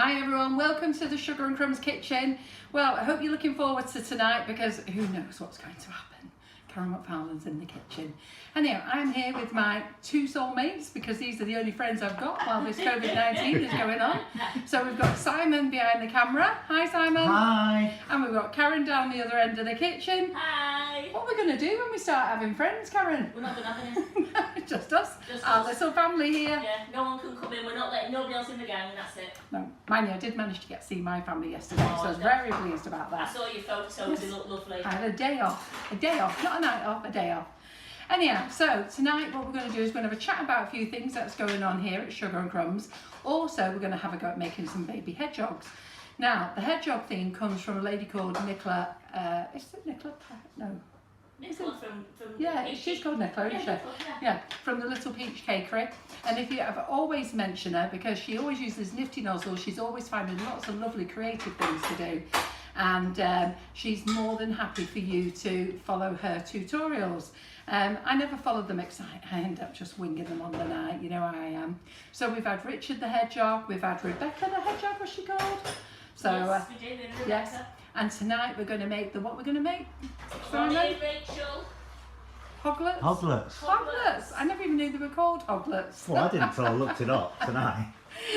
Hi everyone, welcome to the Sugar and Crumbs kitchen. Well, I hope you're looking forward to tonight because who knows what's going to happen. Karen McFarland's in the kitchen. Anyhow, I'm here with my two soulmates because these are the only friends I've got while this COVID-19 is going on. So we've got Simon behind the camera. Hi Simon. Hi. And we've got Karen down the other end of the kitchen. Hi. What are we going to do when we start having friends, Karen? We're not going to have any. Just us. Just Our us. little family here. Yeah, no one can come in. We're not letting nobody else in the gang, that's it. No, mind you, I did manage to see my family yesterday, so I was Oh, very pleased about I that. saw your photos, they look lovely. I had a day off, not a night off, a day off. Anyhow, so tonight what we're going to do is we're going to have a chat about a few things that's going on here at Sugar and Crumbs. Also, we're going to have a go at making some baby hedgehogs. Now, the hedgehog theme comes from a lady called Nicola, is it Nicola? No. Nicola from Yeah, Peach. she's called Nicola, isn't she? Nicola, yeah. Yeah, from the Little Peach Cakery. And if you ever always mention her, because she always uses nifty nozzles, she's always finding lots of lovely creative things to do. And she's more than happy for you to follow her tutorials. I never followed them because I end up just winging them on the night, you know how I am. So we've had Richard the Hedgehog, we've had Rebecca the Hedgehog, was she called? So, Yes, we did, Rebecca. yes. And tonight we're going to make what we're going to make? Ronnie, Simon? Rachel. Hoglets? Hoglets. Hoglets. I never even knew they were called hoglets. Well, I didn't until I looked it up tonight.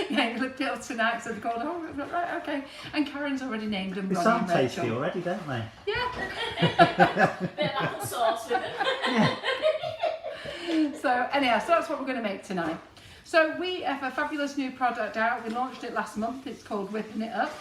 Yeah, you looked it up tonight, so they're called hoglets. Right, okay. And Karen's already named them They Ronnie sound and Rachel. tasty already, don't they? Yeah. Bit of apple sauce with them. Yeah. So anyhow, so that's what we're going to make tonight. So we have a fabulous new product out. We launched it last month. It's called Whipping It Up.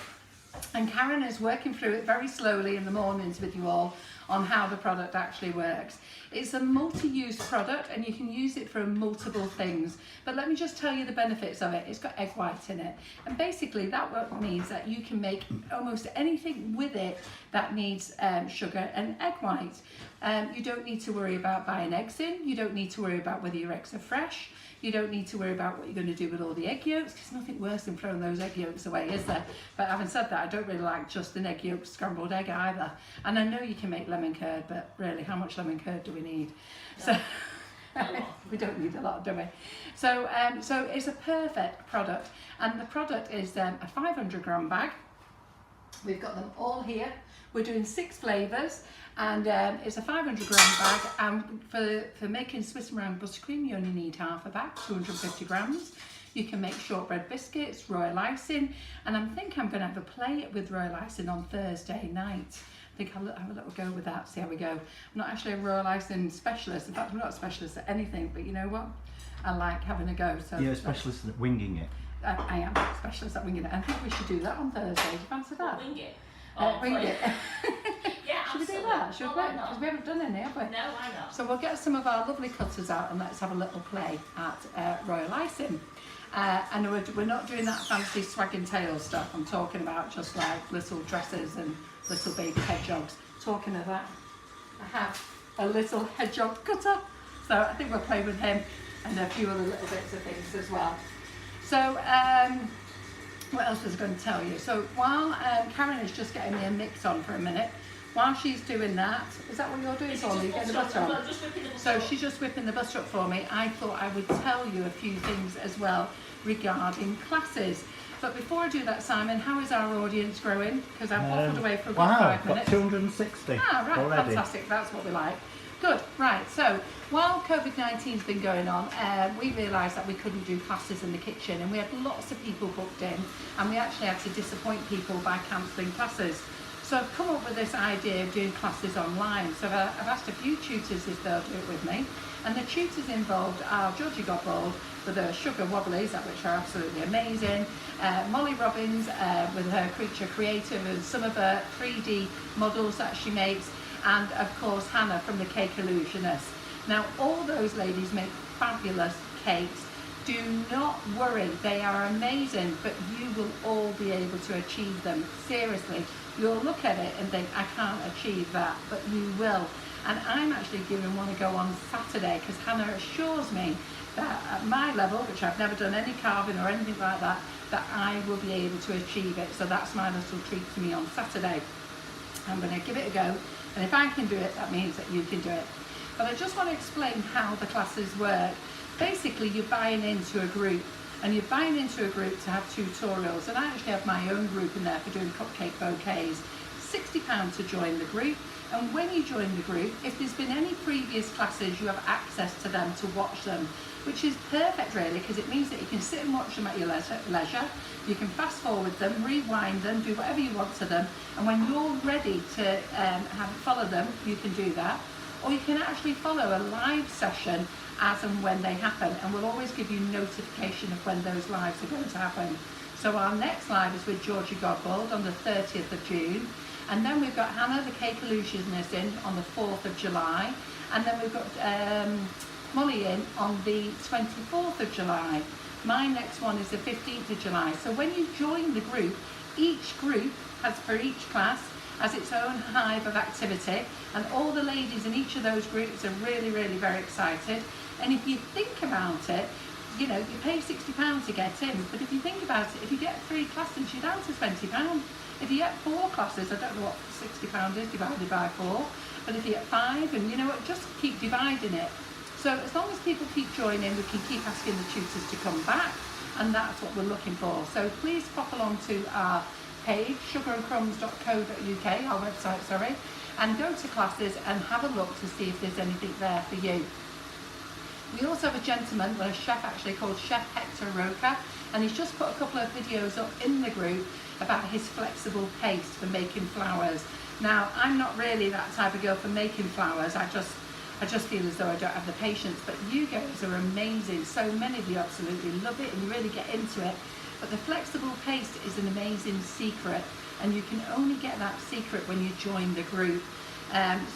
And Karen is working through it very slowly in the mornings with you all on how the product actually works. It's a multi-use product and you can use it for multiple things. But let me just tell you the benefits of it. It's got egg white in it. And basically that means that you can make almost anything with it that needs sugar and egg white. You don't need to worry about buying eggs in. You don't need to worry about whether your eggs are fresh. You don't need to worry about what you're going to do with all the egg yolks, because nothing worse than throwing those egg yolks away, is there? But having said that, I don't really like just an egg yolk scrambled egg either. And I know you can make lemon curd, but really, how much lemon curd do we need? So we don't need a lot, do we? So, so it's a perfect product, and the product is a 500-gram bag. We've got them all here. We're doing 6 flavours, and it's a 500-gram bag. And for making Swiss meringue buttercream, you only need half a bag, 250 grams. You can make shortbread biscuits, royal icing, and I think I'm going to have a play with royal icing on Thursday night. I think I'll have a little go with that, see how we go. I'm not actually a royal icing specialist. In fact, I'm not a specialist at anything, but you know what? I like having a go. So You're a specialist at winging it. I am a specialist at winging it. I think we should do that on Thursday. Do you fancy that? Wing it. Wing it. Yeah, Should we do absolutely. that? Should we? Why not? Because we haven't done any, have we? No, why not? So we'll get some of our lovely cutters out and let's have a little play at royal icing. And we're not doing that fancy swag and tail stuff. I'm talking about just like little dresses and little baby hedgehogs. Talking of that, I have a little hedgehog cutter. So I think we'll play with him and a few other little bits of things as well. So what else was I going to tell you? So while Karen is just getting me a mix on for a minute, while she's doing that, is that what you're doing for me? Getting the butter on? So she's just whipping the butter up for me. I thought I would tell you a few things as well regarding classes. But before I do that, Simon, how is our audience growing? Because I've waffled away for about 5 minutes. Got 260 right, already. fantastic. That's what we like. Good, right, so while COVID-19's been going on, we realised that we couldn't do classes in the kitchen, and we had lots of people booked in, and we actually had to disappoint people by cancelling classes. So I've come up with this idea of doing classes online. So I've asked a few tutors if they'll do it with me, and the tutors involved are Georgie Godbold with her sugar wobblies, which are absolutely amazing, Molly Robbins with her Creature Creative and some of her 3D models that she makes, and of course Hannah from the Cake Illusionist. Now all those ladies make fabulous cakes. Do not worry, they are amazing, but you will all be able to achieve them. Seriously, you'll look at it and think, I can't achieve that, but you will. And I'm actually giving one a go on Saturday because Hannah assures me that at my level, which I've never done any carving or anything like that, that I will be able to achieve it. So that's my little treat to me on Saturday. I'm going to give it a go, and if I can do it, that means that you can do it. But I just want to explain how the classes work. Basically, you're buying into a group. And you're buying into a group to have tutorials, and I actually have my own group in there for doing cupcake bouquets. £60 to join the group, and when you join the group, if there's been any previous classes, you have access to them to watch them, which is perfect really, because it means that you can sit and watch them at your leisure. You can fast forward them, rewind them, do whatever you want to them, and when you're ready to follow them, you can do that. Or you can actually follow a live session as and when they happen, and we'll always give you notification of when those lives are going to happen. So our next live is with Georgie Godbold on the 30th of June, and then we've got Hannah the Cake Illusionist in on the 4th of July, and then we've got Molly in on the 24th of July. My next one is the 15th of July. So when you join the group, each group has, for each class, has its own hive of activity, and all the ladies in each of those groups are really, really very excited. And if you think about it, you know, you pay £60 to get in, but if you think about it, if you get 3 classes, you're down to £20. If you get 4 classes, I don't know what £60 is divided by 4, but if you get 5, and you know what, just keep dividing it. So as long as people keep joining, we can keep asking the tutors to come back, and that's what we're looking for. So please pop along to our page, sugarandcrumbs.co.uk, our website, sorry, and go to classes and have a look to see if there's anything there for you. We also have a gentleman, well, a chef actually, called Chef Hector Roca, and he's just put a couple of videos up in the group about his flexible paste for making flowers. Now, I'm not really that type of girl for making flowers. I just feel as though I don't have the patience, but you guys are amazing. So many of you absolutely love it and you really get into it. But the flexible paste is an amazing secret, and you can only get that secret when you join the group.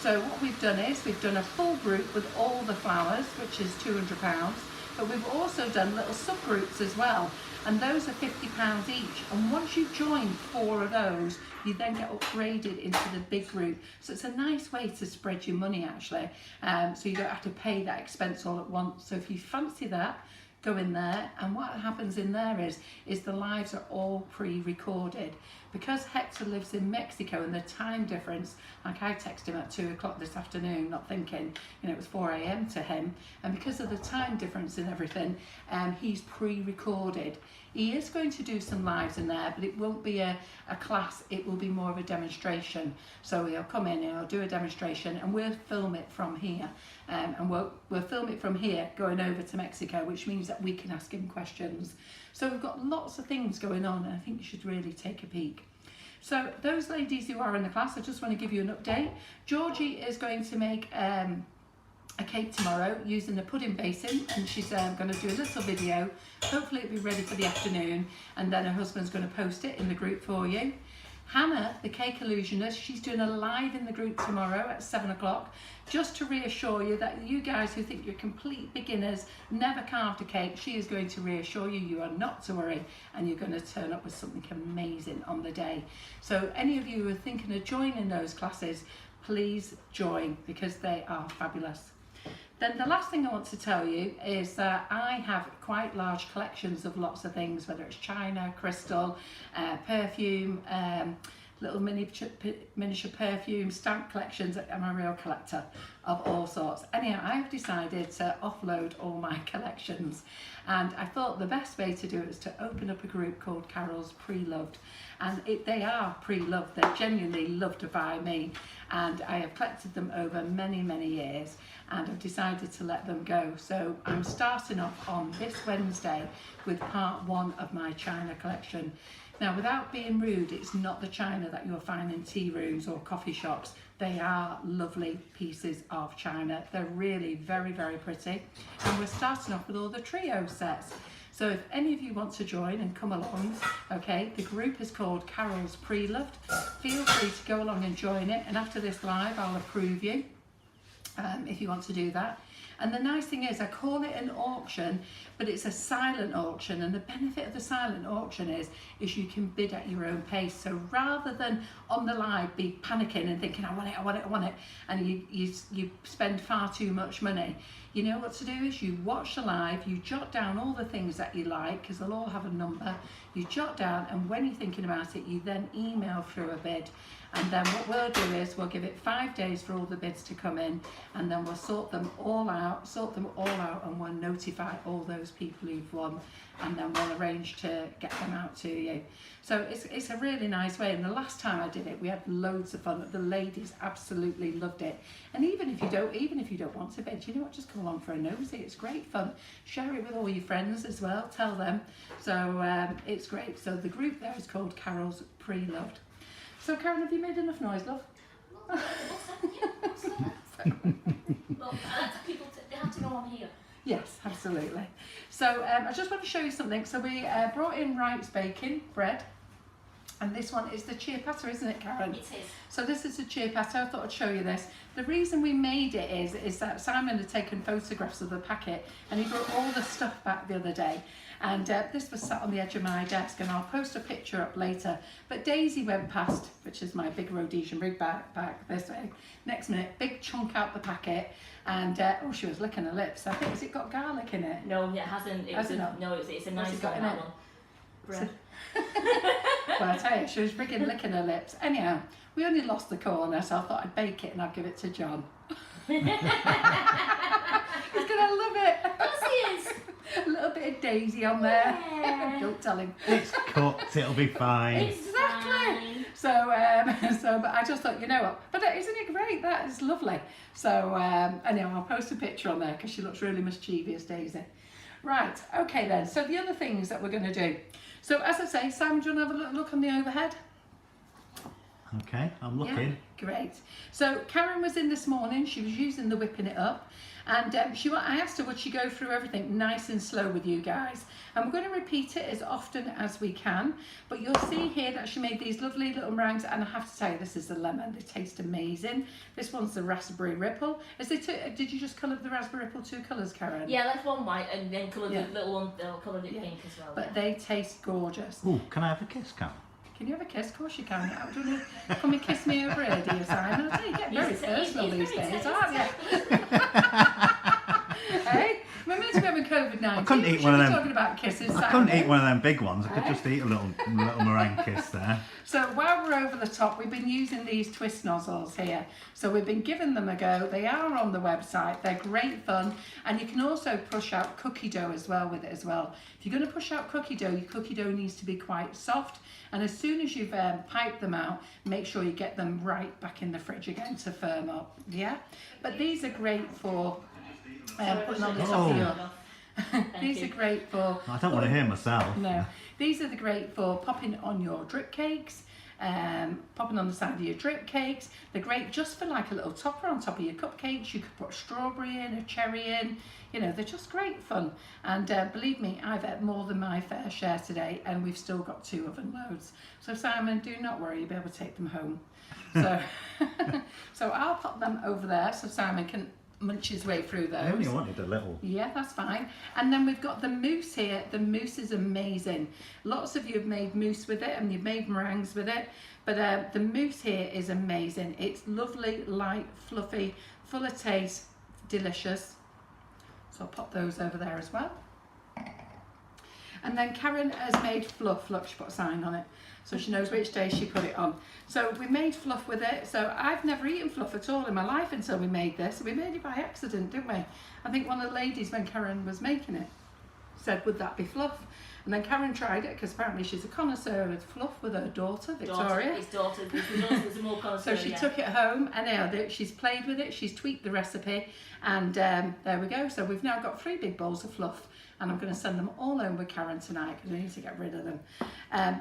So what we've done is we've done a full group with all the flowers, which is £200, but we've also done little subgroups as well, and those are £50 each. And once you join 4 of those, you then get upgraded into the big group. So it's a nice way to spread your money actually, so you don't have to pay that expense all at once. So if you fancy that, go in there, and what happens in there is the lives are all pre-recorded. Because Hector lives in Mexico and the time difference, like I texted him at 2 o'clock this afternoon, not thinking, you know, it was 4 AM to him, and because of the time difference and everything, he's pre-recorded. He is going to do some lives in there, but it won't be a class, it will be more of a demonstration. So he'll come in and he'll do a demonstration, and we'll film it from here. And we'll film it from here going over to Mexico, which means that we can ask him questions. So we've got lots of things going on, and I think you should really take a peek. So those ladies who are in the class, I just want to give you an update. Georgie is going to make a cake tomorrow using a pudding basin, and she's going to do a little video. Hopefully it'll be ready for the afternoon, and then her husband's going to post it in the group for you. Hannah, the cake illusionist, she's doing a live in the group tomorrow at 7 o'clock, just to reassure you that you guys who think you're complete beginners, never carved a cake, she is going to reassure you you are not to worry, and you're going to turn up with something amazing on the day. So any of you who are thinking of joining those classes, please join, because they are fabulous. Then the last thing I want to tell you is that I have quite large collections of lots of things, whether it's china, crystal, perfume, little miniature perfume, stamp collections. I'm a real collector of all sorts. Anyhow, I've decided to offload all my collections, and I thought the best way to do it was to open up a group called Carol's Pre-Loved, and they are pre-loved. They're genuinely loved by me, and I have collected them over many, many years, and I've decided to let them go. So I'm starting off on this Wednesday with part 1 of my china collection. Now, without being rude, it's not the china that you'll find in tea rooms or coffee shops. They are lovely pieces of china. They're really very, very pretty. And we're starting off with all the trio sets. So if any of you want to join and come along, okay, the group is called Carol's Pre-Loved. Feel free to go along and join it. And after this live, I'll approve you if you want to do that. And the nice thing is, I call it an auction, but it's a silent auction, and the benefit of the silent auction is you can bid at your own pace. So rather than on the live be panicking and thinking, I want it, I want it, I want it, and you spend far too much money, you know what to do is you watch the live, you jot down all the things that you like, because they'll all have a number, you jot down, and when you're thinking about it, you then email through a bid. And then what we'll do is we'll give it 5 days for all the bids to come in, and then we'll sort them all out, and we'll notify all those people who've won, and then we'll arrange to get them out to you. So it's a really nice way. And the last time I did it, we had loads of fun. The ladies absolutely loved it. And even if you don't want to bid, you know what, just come along for a nosy. It's great fun. Share it with all your friends as well. Tell them. So it's great. So the group there is called Carol's Pre-Loved. So Karen, have you made enough noise, love? Well, I like people they have to know I'm here. Yes, absolutely. So I just want to show you something. So we brought in Wright's baking bread, and this one is the ciabatta, isn't it, Karen? It is. So this is the ciabatta. I thought I'd show you this. The reason we made it is that Simon had taken photographs of the packet, and he brought all the stuff back the other day. And this was sat on the edge of my desk, and I'll post a picture up later. But Daisy went past, which is my big Rhodesian rig back this way. Next minute, big chunk out the packet, and oh, she was licking her lips. I think, has it got garlic in it? No, it hasn't. Has it not? No, it's a nice it got one, in that it? one. Bread. Well, I tell you, she was freaking licking her lips. Anyhow, we only lost the corner, so I thought I'd bake it and I'd give it to John. He's gonna love it. Yes, he is. A little bit of Daisy on there. Yeah. Don't tell him. It's cooked, it'll be fine. Exactly. Fine. So, but I just thought, you know what? But isn't it great? That is lovely. So, anyhow, I'll post a picture on there because she looks really mischievous, Daisy. Right. Okay then. So the other things that we're going to do. So as I say, Sam, do you want to have a little look on the overhead? Okay, I'm looking. Yeah, great. So Karen was in this morning. She was using the whipping it up, and I asked her would she go through everything nice and slow with you guys. And we're going to repeat it as often as we can. But you'll see here that she made these lovely little meringues, and I have to tell you, this is the lemon. They taste amazing. This one's the raspberry ripple. Did you just colour the raspberry ripple 2 colours, Karen? Yeah, left one white and then coloured Yeah. the little one. They'll coloured it pink as well. But yeah. they taste gorgeous. Ooh, can I have a kiss, Carol? Can you have a kiss? Of course you can. Do you want to come and kiss me over here, dear Simon? I tell you, get very He's personal very these tense, days, he's aren't you? Hey, we're meant to be having COVID-19. I couldn't eat We one of should be them. talking about kisses, I couldn't Simon. eat one of them big ones. I could Right. just eat a little meringue kiss there. So while we're over the top, we've been using these twist nozzles here. So we've been giving them a go. They are on the website. They're great fun. And you can also push out cookie dough as well with it as well. If you're going to push out cookie dough, your cookie dough needs to be quite soft. And as soon as you've piped them out, make sure you get them right back in the fridge again to firm up. Yeah? But these are great for putting on the top of your... These are great for... I don't want to hear myself. No, these are great for popping on your drip cakes, popping on the side of your drip cakes. They're great just for like a little topper on top of your cupcakes. You could put a strawberry in, a cherry in. You know, they're just great fun. And believe me, I've ate more than my fair share today, and we've still got 2 oven loads. So Simon, do not worry, you'll be able to take them home. So, so I'll pop them over there so Simon can munch his way through those. I only wanted a little. Yeah, that's fine. And then we've got the mousse here. The mousse is amazing. Lots of you have made mousse with it and you've made meringues with it. But the mousse here is amazing. It's lovely, light, fluffy, full of taste, delicious. So I'll pop those over there as well. And then Karen has made fluff. Look, she put a sign on it. So she knows which day she put it on. So we made fluff with it. So I've never eaten fluff at all in my life until we made this. We made it by accident, didn't we? I think one of the ladies, when Karen was making it, said, would that be fluff? And then Karen tried it, because apparently she's a connoisseur of fluff with her daughter, Victoria. His daughter. His daughter's a more connoisseur. So she took it home, and now she's played with it, she's tweaked the recipe, and there we go. So we've now got 3 big bowls of fluff, and I'm going to send them all home with Karen tonight because we need to get rid of them.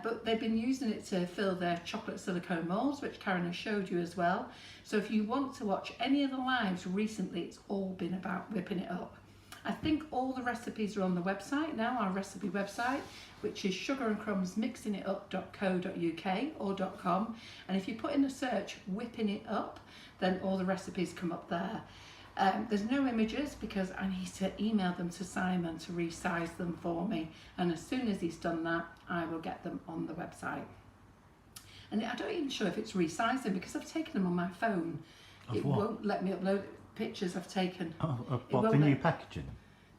But they've been using it to fill their chocolate silicone molds, which Karen has showed you as well. So if you want to watch any of the lives recently, it's all been about whipping it up. I think all the recipes are on the website now, our recipe website, which is sugarandcrumbsmixingitup.co.uk or .com. And if you put in a search, whipping it up, then all the recipes come up there. There's no images because I need to email them to Simon to resize them for me. And as soon as he's done that, I will get them on the website. And I don't even sure if it's resizing because I've taken them on my phone. Of It what? won't let me upload pictures I've taken. Oh, It what, the won't new let- packaging?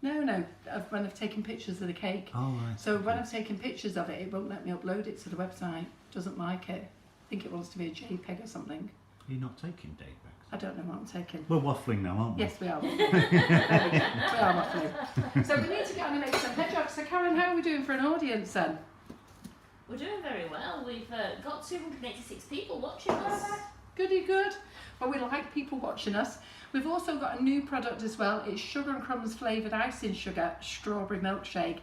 No, of when I've taken pictures of the cake. Oh, right. So when I've taken pictures of it, it won't let me upload it to the website. Doesn't like it. I think it wants to be a JPEG or something. Are you not taking JPEGs? I don't know what I'm taking. We're waffling now, aren't we? Yes, we are. We are waffling. So we need to get on and make some hedgehogs. So Karen, how are we doing for an audience then? We're doing very well. We've got 286 people watching us. Goody good. Well, we like people watching us. We've also got a new product as well. It's Sugar and Crumbs flavoured icing sugar strawberry milkshake.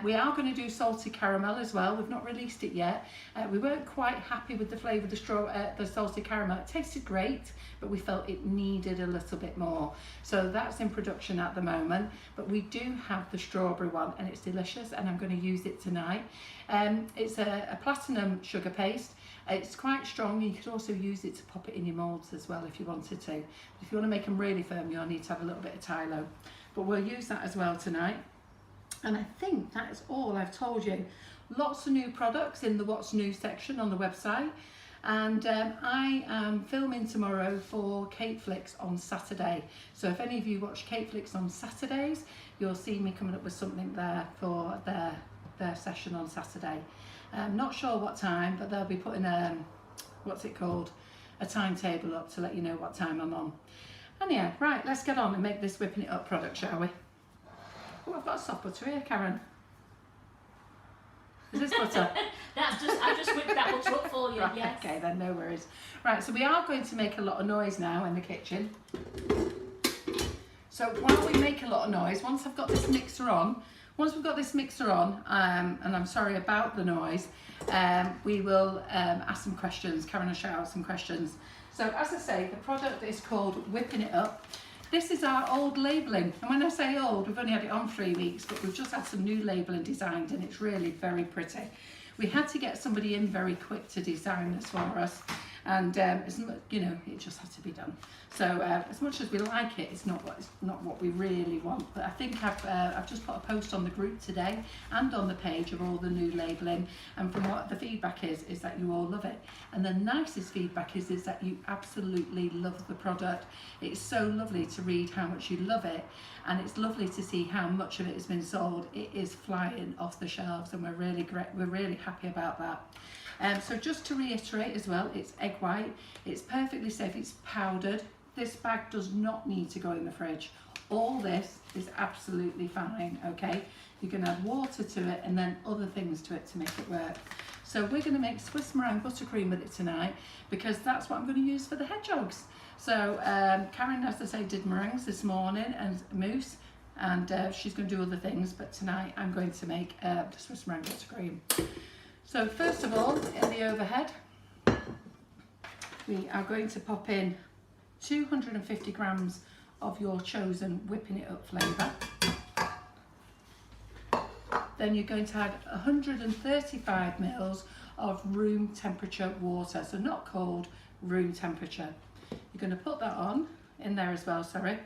We are going to do salted caramel as well. We've not released it yet. We weren't quite happy with the flavour of the salted caramel. It tasted great, but we felt it needed a little bit more. So that's in production at the moment. But we do have the strawberry one, and it's delicious, and I'm going to use it tonight. It's a platinum sugar paste. It's quite strong. You could also use it to pop it in your moulds as well if you wanted to. But if you want to make them really firm, you'll need to have a little bit of Tylo. But we'll use that as well tonight. And I think that is all I've told you. Lots of new products in the What's New section on the website. And I am filming tomorrow for Cake Flicks on Saturday. So if any of you watch Cake Flicks on Saturdays, you'll see me coming up with something there for their session on Saturday. Not sure what time, but they'll be putting what's it called, a timetable up to let you know what time I'm on. And yeah, right, let's get on and make this whipping it up product, shall we? Oh, I've got a soft butter here, Karen. Is this butter? I just whipped that butter up for you. Right, yes. okay then, no worries. Right, so we are going to make a lot of noise now in the kitchen. So while we make a lot of noise, once we've got this mixer on, and I'm sorry about the noise, we will ask some questions. Karen will shout out some questions. So as I say, the product is called Whipping It Up. This is our old labelling, and when I say old, we've only had it on 3 weeks, but we've just had some new labelling designed, and it's really very pretty. We had to get somebody in very quick to design this for us, and it just had to be done. So as much as we like it, it's not what we really want. But I think I've just put a post on the group today and on the page of all the new labelling, and from what the feedback is that you all love it. And the nicest feedback is that you absolutely love the product. It's so lovely to read how much you love it, and it's lovely to see how much of it has been sold. It is flying off the shelves, and we're really happy about that. So just to reiterate as well, it's egg white, it's perfectly safe, it's powdered. This bag does not need to go in the fridge. All this is absolutely fine, okay? You can add water to it and then other things to it to make it work. So we're going to make Swiss meringue buttercream with it tonight, because that's what I'm going to use for the hedgehogs. So Karen, as I say, did meringues this morning and mousse, and she's going to do other things, but tonight I'm going to make the Swiss meringue buttercream. So first of all, in the overhead, we are going to pop in 250 grams of your chosen Whipping It Up flavour. Then you're going to add 135 mils of room temperature water, so not cold, room temperature. You're going to put that on in there as well, sorry.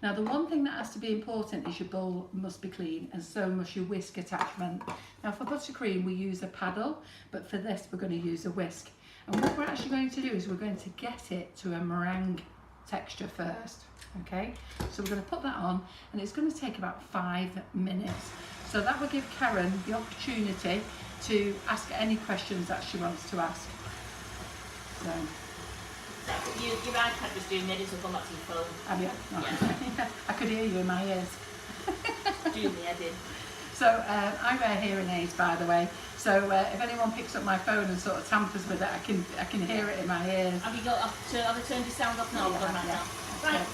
Now the one thing that has to be important is your bowl must be clean, and so must your whisk attachment. Now for buttercream we use a paddle, but for this we're going to use a whisk. And what we're actually going to do is we're going to get it to a meringue texture first, okay? So we're going to put that on, and it's going to take about 5 minutes. So that will give Karen the opportunity to ask any questions that she wants to ask. So. Your iPad was doing it, it's gone back to your phone. Have you? Yeah. I could hear you in my ears. Julie, I did. So I wear hearing aids, by the way. So if anyone picks up my phone and sort of tampers with it, I can hear it in my ears. Have I turned your sound off now? Yeah, Now. yeah. Right,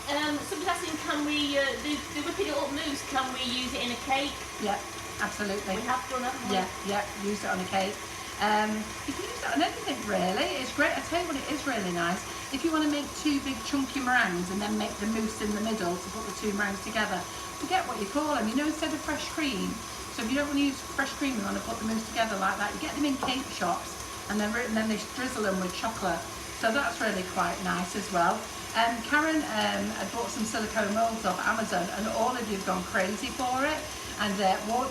somebody's asking, can we, the Whipping It Up mousse, can we use it in a cake? Yeah, absolutely. We have done, haven't we? Yeah, use it on a cake. You can use it on anything really. It's great. I tell you what, it is really nice. If you want to make 2 big chunky meringues and then make the mousse in the middle to put the 2 meringues together, forget what you call them. You know, instead of fresh cream. So if you don't want to use fresh cream, you want to put the mousse together like that. You get them in cake shops, and then they drizzle them with chocolate. So that's really quite nice as well. Karen had bought some silicone molds off Amazon, and all of you have gone crazy for it. And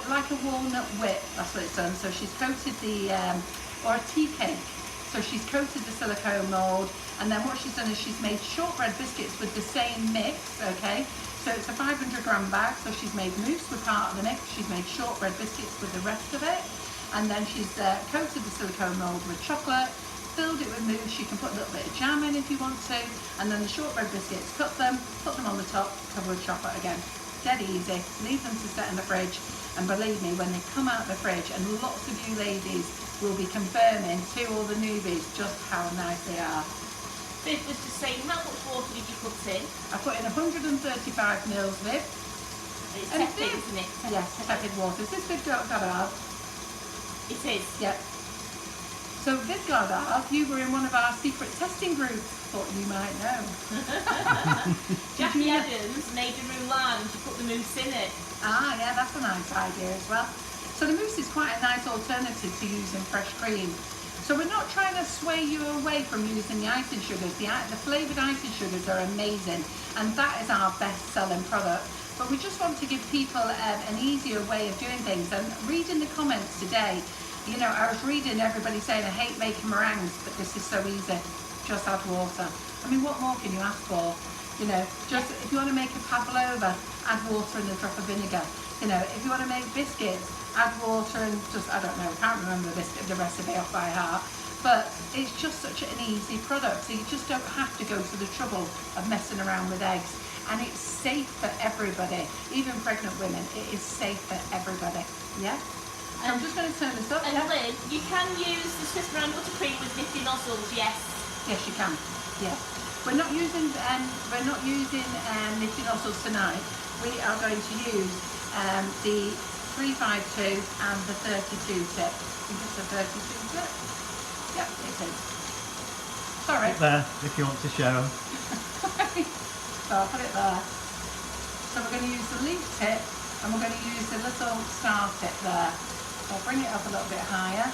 like a walnut whip, that's what it's done. So she's coated or a tea cake. So she's coated the silicone mold, and then what she's done is she's made shortbread biscuits with the same mix, okay? So it's a 500 gram bag, so she's made mousse with part of the mix, she's made shortbread biscuits with the rest of it, and then she's coated the silicone mold with chocolate, filled it with mousse. You can put a little bit of jam in if you want to, and then the shortbread biscuits, cut them, put them on the top, cover with chocolate again. Dead easy. Leave them to set in the fridge, and believe me, when they come out of the fridge, and lots of you ladies will be confirming to all the newbies just how nice they are. Viv was just saying, how much water did you put in? I put in 135 mils, Viv. It's And tepid, Viv- isn't it? Yes, tepid water. Is this Viv Gardard? It is. Yep. So Viv Gardard, you were in one of our secret testing groups. Thought you might know. Jackie Adams made a roulade and she put the mousse in it. Ah, yeah, that's a nice idea as well. So the mousse is quite a nice alternative to using fresh cream. So we're not trying to sway you away from using the icing sugars. The flavoured icing sugars are amazing, and that is our best-selling product. But we just want to give people an easier way of doing things. And reading the comments today, you know, I was reading everybody saying, I hate making meringues, but this is so easy. Just add water. I mean, what more can you ask for? You know, just if you want to make a pavlova, add water and a drop of vinegar. You know, if you want to make biscuits, add water and just, I don't know, I can't remember the recipe off by heart. But it's just such an easy product, so you just don't have to go to the trouble of messing around with eggs. And it's safe for everybody, even pregnant women. It is safe for everybody. Yeah. So I'm just going to turn this up. And Yeah. Lynn, you can use the Swiss brand buttercream with nifty nozzles, yes. Yes, you can. Yeah. We're not using nifty nozzles tonight. We are going to use the 352 and the 32 tip. I think it's a 32 tip. Yep, it is. Sorry. Put there if you want to show them. So I'll put it there. So we're going to use the leaf tip and we're going to use the little star tip there. So I'll bring it up a little bit higher.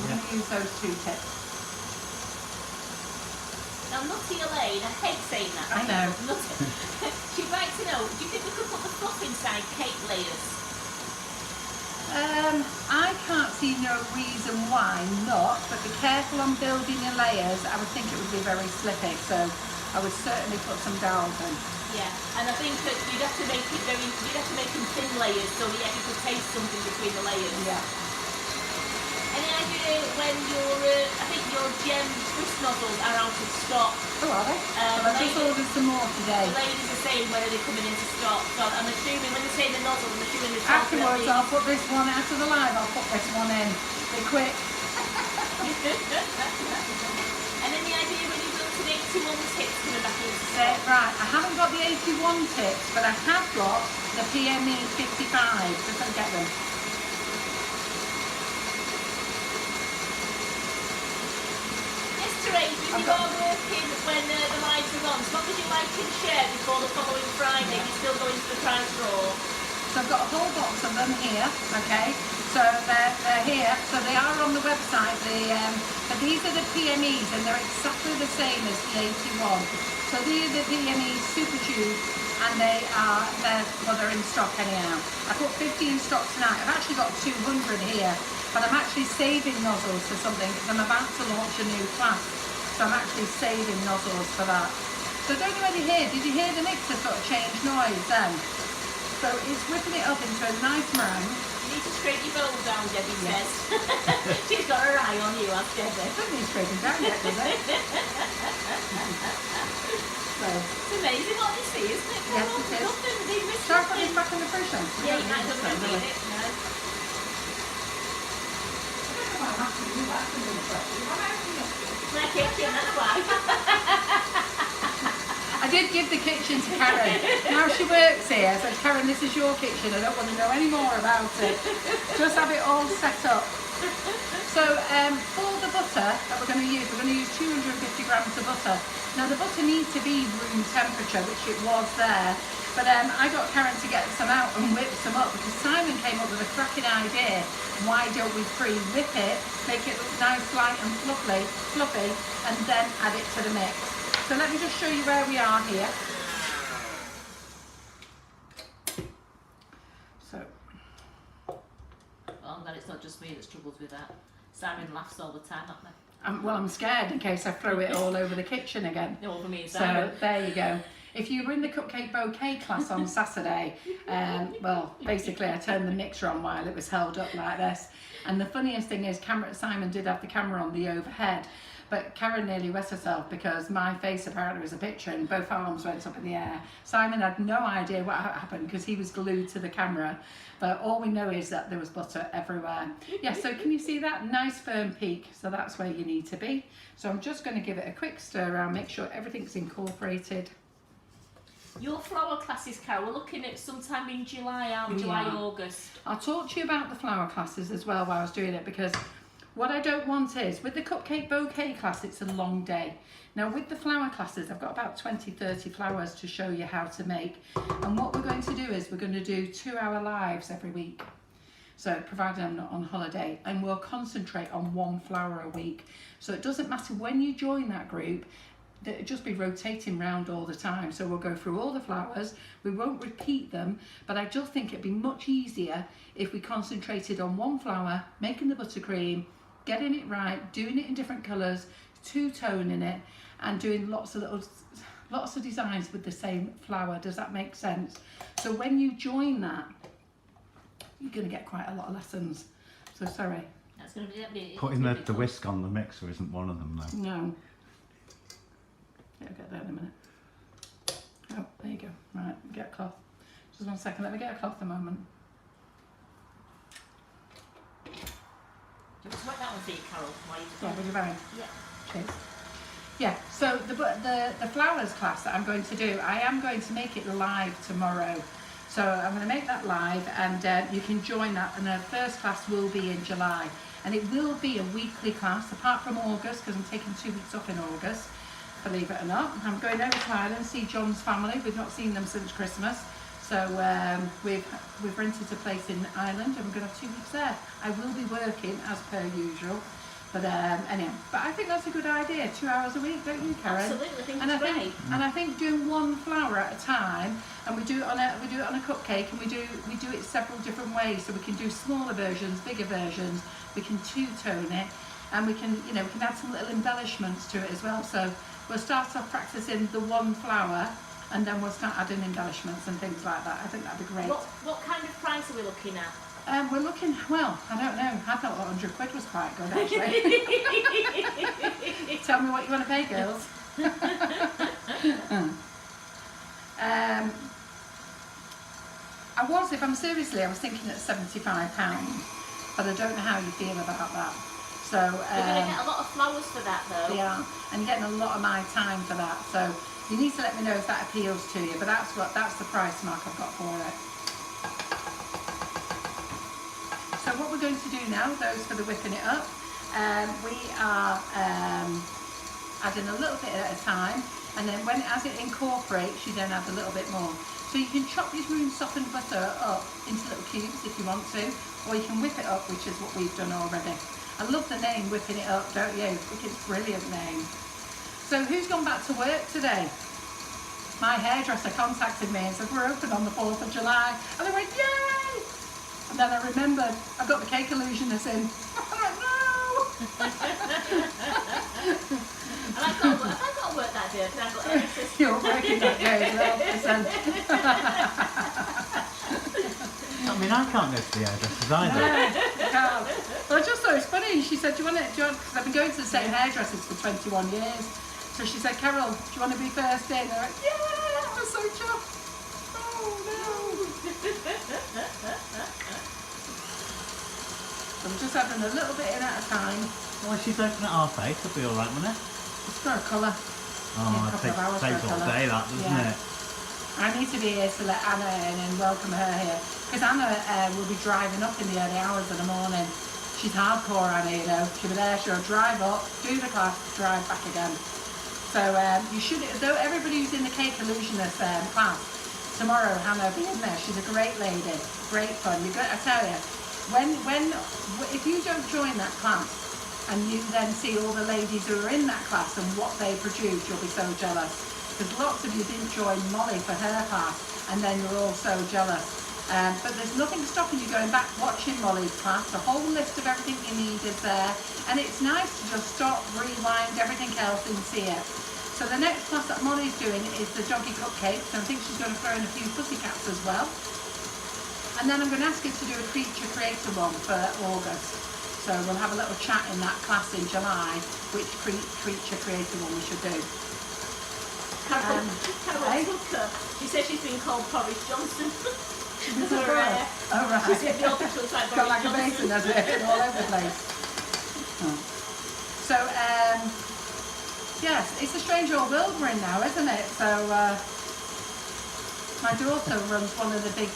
We're going to use those two tips. Now, Nutty Elaine, I hate saying that. I know. Nutty. She'd like to know, do you think we could put the fluff inside cake layers? I can't see no reason why not, but be careful on building your layers. I would think it would be very slippy, so I would certainly put some dowels in. Yeah, and I think that you'd have to make them thin layers so the egg could taste something between the layers. Yeah. Any idea when I think your gem Swiss nozzles are out of stock? Oh, are they? I've just ordered some more today. The ladies are saying whether they're coming into stock. So I'm assuming when they say the nozzle, I'm assuming they're talking Afterwards, I'll put this one after the live. I'll put this one in. Be quick. And any idea when you've got to the 81 tips coming back into stock? Right, I haven't got the 81 tips, but I have got the PME 55. Just don't get them. If you are working when the lights are on, as long as you like and share before the following Friday, you're still going to the prize draw. So I've got a whole box of them here, okay? So they're here, so they are on the website. But these are the PMEs and they're exactly the same as the 81. So these are the PMEs Super Tube and they're in stock anyhow. I put 15 stock tonight. I've actually got 200 here, but I'm actually saving nozzles for something because I'm about to launch a new class. So I'm actually saving nozzles for that. So don't you really hear, did you hear the mixer sort of change noise then? So it's whipping it up into a nice meringue. You need to scrape your bowl down, Debbie says. She's got her eye on you, has Debbie. It doesn't need scraping down yet, does it? So, it's amazing what they see, isn't it? yes, it is. Nothing, they miss Shall I put nothing. this back in the fridge then? Yeah, you might have to really. read it. No. I don't know if I have to do that in the fridge. My kitchen, that's why. I did give the kitchen to Karen. Now she works here, so Karen, this is your kitchen. I don't want to know any more about it. Just have it all set up. So for the butter that we're going to use 250 grams of butter. Now the butter needs to be room temperature, which it was there. But I got Karen to get some out and whip some up because Simon came up with a cracking idea. Why don't we pre-whip it, make it look nice, light and fluffy, and then add it to the mix. So let me just show you where we are here. So, Well, I'm glad it's not just me that struggles with that. Simon laughs all the time at me. well, I'm scared in case I throw it all over the kitchen again. No, for me, So Simon. there you go. If you were in the cupcake bouquet class on Saturday, well, basically I turned the mixer on while it was held up like this. And the funniest thing is, Simon did have the camera on the overhead, but Karen nearly wet herself because my face apparently was a picture and both arms went up in the air. Simon had no idea what happened because he was glued to the camera, but all we know is that there was butter everywhere. Yeah, so can you see that? Nice firm peak, so that's where you need to be. So I'm just going to give it a quick stir around, make sure everything's incorporated. Your flower classes, Carol, we're looking at sometime in July, aren't we? July, August. I'll talk to you about the flower classes as well while I was doing it, because what I don't want is, with the cupcake bouquet class, it's a long day. Now with the flower classes, I've got about 20-30 flowers to show you how to make. And what we're going to do is we're going to do 2-hour lives every week. So provided I'm not on holiday, and we'll concentrate on one flower a week. So it doesn't matter when you join that group, it'll just be rotating round all the time. So we'll go through all the flowers, we won't repeat them, but I just think it'd be much easier if we concentrated on one flower, making the buttercream, getting it right, doing it in different colours, two-toning it, and doing lots of designs with the same flower. Does that make sense? So when you join that, you're going to get quite a lot of lessons. So sorry. That's going to be Putting the whisk on the mixer isn't one of them though. No. Yeah, I'll get there in a minute. Oh, there you go. Right, get a cloth. Just 1 second, let me get a cloth a moment. Just wet that one for you, Carol. While you Yeah, would you mind? Yeah. Cheers. Yeah, so the flowers class that I'm going to do, I am going to make it live tomorrow. So I'm going to make that live, and you can join that, and the first class will be in July. And it will be a weekly class, apart from August, because I'm taking 2 weeks off in August, believe it or not. I'm going over to Ireland to see John's family. We've not seen them since Christmas. So we've rented a place in Ireland, and we're going to have 2 weeks there. I will be working as per usual. But anyway, but I think that's a good idea. 2 hours a week, don't you, Karen? Absolutely, I think and it's great. And I think doing one flower at a time, and we do it on a cupcake, and we do it several different ways. So we can do smaller versions, bigger versions. We can two-tone it, and we can we can add some little embellishments to it as well. So we'll start off practicing the one flower, and then we'll start adding embellishments and things like that. I think that'd be great. What kind of price are we looking at? We're looking, well, I don't know. I thought 100 quid was quite good, actually. Tell me what you want to pay, girls. If I'm seriously, I was thinking at £75, but I don't know how you feel about that. So we're going to get a lot of flowers for that, though. Yeah, and you're getting a lot of my time for that. So you need to let me know if that appeals to you. But that's the price mark I've got for it. So what we're going to do now, those for the whipping it up, we are adding a little bit at a time, and then as it incorporates, you then add a little bit more. So you can chop your room softened butter up into little cubes if you want to, or you can whip it up, which is what we've done already. I love the name, whipping it up, don't you? I think it's a brilliant name. So who's gone back to work today? My hairdresser contacted me and said, we're open on the 4th of July. And I went, yay! And then I remembered, I've got the cake illusionist in. I went, no! And I've got to work that day, because I've got NSS. You're working that day as well, I mean, I can't go to the hairdressers either. No, you can't. Well, I just thought it was funny. She said, do you want to, because I've been going to the same hairdressers for 21 years. So she said, Carol, do you want to be first in? And I went, yeah, I was so chuffed. Oh, no. So I'm just having a little bit in at a time. Well, she's open at 8:30. It'll be all right, won't it? Just for a colour. Oh, it takes all day, that, doesn't it? I need to be here to let Anna in and welcome her here. Because Anna will be driving up in the early hours of the morning. She's hardcore, Anna, you know. She'll be there, she'll drive up, do the class, drive back again. So you should, though everybody who's in the Cake Illusionist class, tomorrow Hannah will be in there. She's a great lady, great fun. I tell you, if you don't join that class and you then see all the ladies who are in that class and what they produce, you'll be so jealous. Because lots of you didn't join Molly for her class, and then you're all so jealous. But there's nothing stopping you going back, watching Molly's class. The whole list of everything you need is there, and it's nice to just stop, rewind everything else and see it. So the next class that Molly's doing is the doggy cupcakes. So I think she's going to throw in a few pussycats as well. And then I'm going to ask her to do a creature creator one for August. So we'll have a little chat in that class in July, which creature creator one we should do. Carol Tucker, she says she's been called Boris Johnson. Oh, right. She said the office looks like Got Boris like a basin, Johnson. has it? All over the place. Oh. So, yes, it's a strange old world we're in now, isn't it? So, my daughter runs one of the big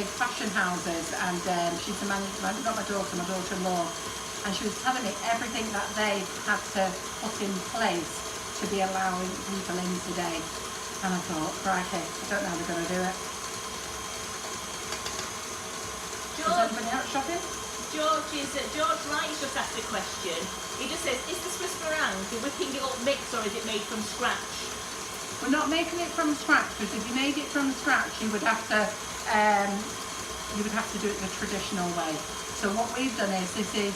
fashion houses, and she's the manager, not my daughter, my daughter-in-law, and she was telling me everything that they had to put in place to be allowing people in today. And I thought, crikey, I don't know how they're going to do it. Is anybody out shopping? George Wright's just asked a question. He just says, is the Swiss meringue the whipping it up mix, or is it made from scratch? We're not making it from scratch, because if you made it from scratch, you would have to do it the traditional way. So what we've done is, this is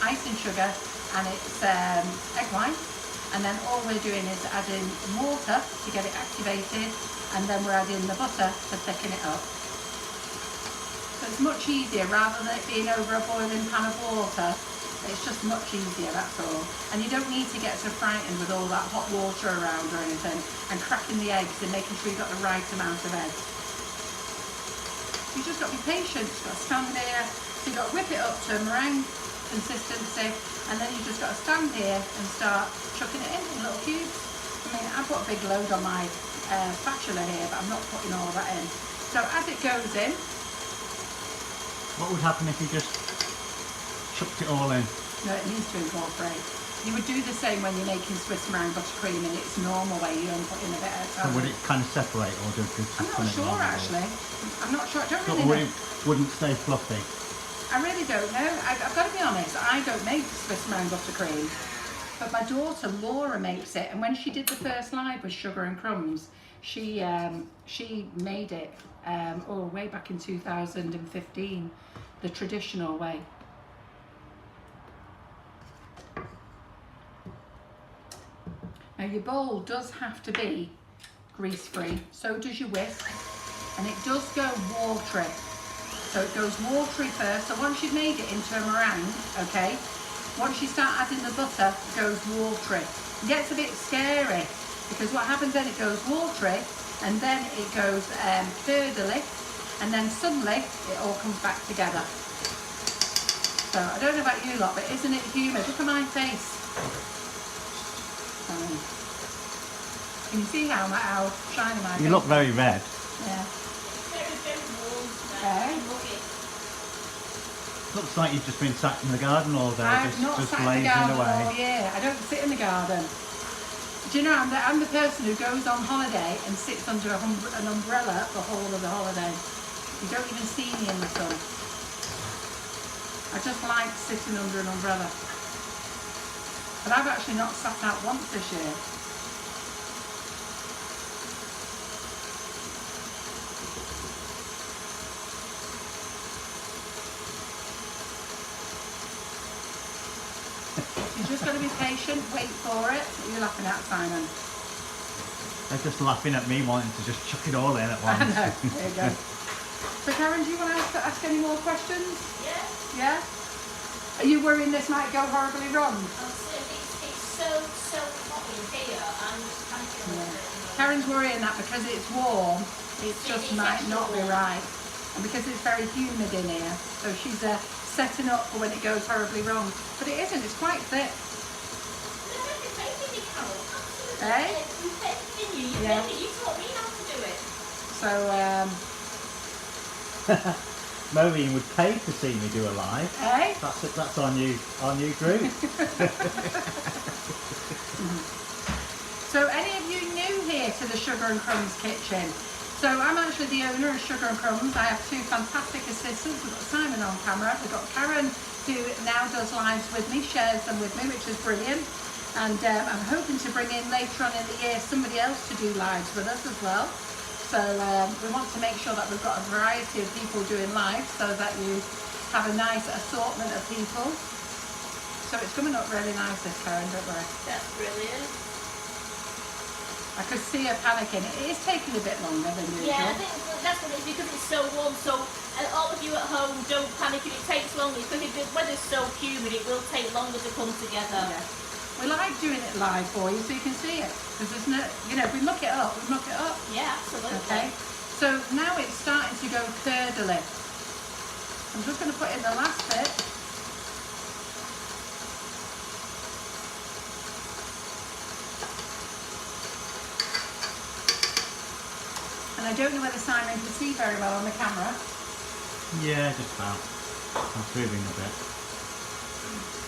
ice and sugar, and it's egg white, and then all we're doing is adding water to get it activated, and then we're adding the butter to thicken it up. So it's much easier, rather than it being over a boiling pan of water. It's just much easier, that's all. And you don't need to get so frightened with all that hot water around or anything, and cracking the eggs and making sure you've got the right amount of eggs. You just got to be patient, you've got to stand here, so you've got to whip it up to meringue consistency, and then you just got to stand here and start chucking it in little cubes. I mean, I've got a big load on my spatula here, but I'm not putting all that in. So as it goes in, What would happen if you just chucked it all in? no, it needs to incorporate. You would do the same when you're making Swiss meringue buttercream in its normal way. You don't put in a bit of So would it kind of separate, or does it I'm not sure actually. I'm not sure. I don't really know. Wouldn't stay fluffy? I really don't know. I've got to be honest, I don't make Swiss meringue buttercream. But my daughter Laura makes it, and when she did the first live with Sugar and Crumbs, she made it way back in 2015, the traditional way. Now your bowl does have to be grease free, so does your whisk, and it does go watery. So it goes watery first, so once you've made it into a meringue, okay, once you start adding the butter, it goes watery. It gets a bit scary, because what happens then, it goes watery, and then it goes curdly, and then suddenly it all comes back together. So I don't know about you lot, but isn't it humid? Look at my face. Can you see how shiny my face is? You look very red. Yeah. Very, very warm. Okay. Muggy. Looks like you've just been sat in the garden all day, I've not just sat in the lazing garden away. all year. I don't sit in the garden. Do you know, I'm the person who goes on holiday and sits under an umbrella the whole of the holiday. You don't even see me in the sun. I just like sitting under an umbrella. But I've actually not sat out once this year. You just got to be patient, wait for it. What are you laughing at, Simon? They're just laughing at me wanting to just chuck it all in at I once. know, there you go. So Karen, do you want to ask any more questions? Yeah. Yeah? Are you worrying this might go horribly wrong? It's so hot in here, and Karen's worrying that because it's warm, it just might not be right. And because it's very humid in here, so she's setting up for when it goes horribly wrong. But it isn't, it's quite thick. Eh? Yeah. You taught me how to do it. So, Maureen would pay to see me do a live. eh? That's our new group. So any of you new here to the Sugar and Crumbs kitchen? So I'm actually the owner of Sugar and Crumbs. I have two fantastic assistants. We've got Simon on camera. We've got Karen, who now does lives with me, shares them with me, which is brilliant. And I'm hoping to bring in later on in the year somebody else to do lives with us as well. So we want to make sure that we've got a variety of people doing lives so that you have a nice assortment of people. So it's coming up really nice, this Karen, don't worry. That's brilliant. I could see her panicking. It is taking a bit longer than usual. Yeah, I think that's what it is because it's so warm. So all of you at home, don't panic if it takes longer. Because if the weather's so humid, it will take longer to come together. Yeah. We like doing it live for you so you can see it. Because there's no, you know, if we muck it up, we muck it up. Yeah, absolutely. Okay. So now it's starting to go curdly. I'm just going to put in the last bit. And I don't know whether Simon can see very well on the camera. Yeah, just about. I'm moving a bit.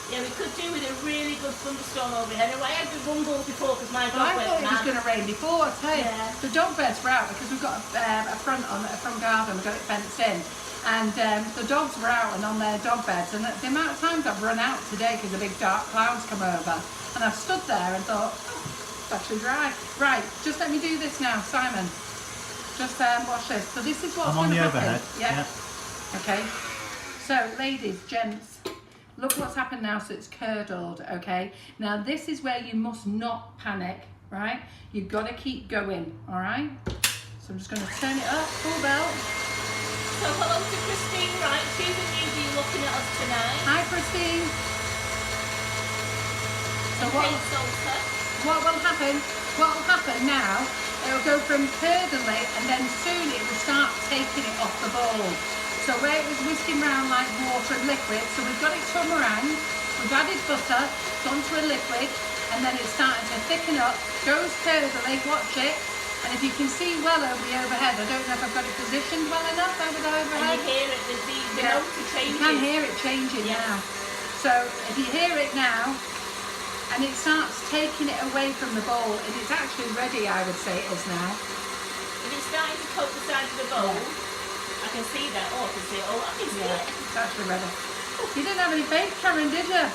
Yeah, we could do with a really good thunderstorm over here. Anyway, I had the rumbles before because my Well, I dog went thought it was mad. going to rain before, I tell you. Yeah. The dog beds were out because we've got a front garden, we've got it fenced in. And the dogs were out and on their dog beds. And the amount of times I've run out today because the big dark clouds come over. And I've stood there and thought, oh, it's actually dry. Right, just let me do this now, Simon. Just watch this. So this is what's I'm on going the to happen. overhead. Yeah. Okay. So, ladies, gents, look what's happened now. So it's curdled. Okay. Now this is where you must not panic. Right. You've got to keep going. All right. So I'm just going to turn it up. Full belt. So hello to Christine Wright. She's a newbie looking at us tonight. Hi, Christine. So Kate Salter. what will happen? What will happen now? It'll go from curdly and then soon it will start taking it off the bowl. So where it was whisking around like water and liquid, so we've got it to a meringue, we've added butter, it's onto a liquid, and then it's starting to thicken up, goes curdly, watch it, and if you can see well over the overhead, I don't know if I've got it positioned well enough over the overhead. And you hear it, the note changes. You can hear it changing now. So if you hear it now, and it starts taking it away from the bowl, and it's actually ready, I would say it is now. If it's starting to coat the sides of the bowl, I can see that. Oh, I can see it. Oh, I can see it. It's actually ready. You didn't have any faith, Karen, did you?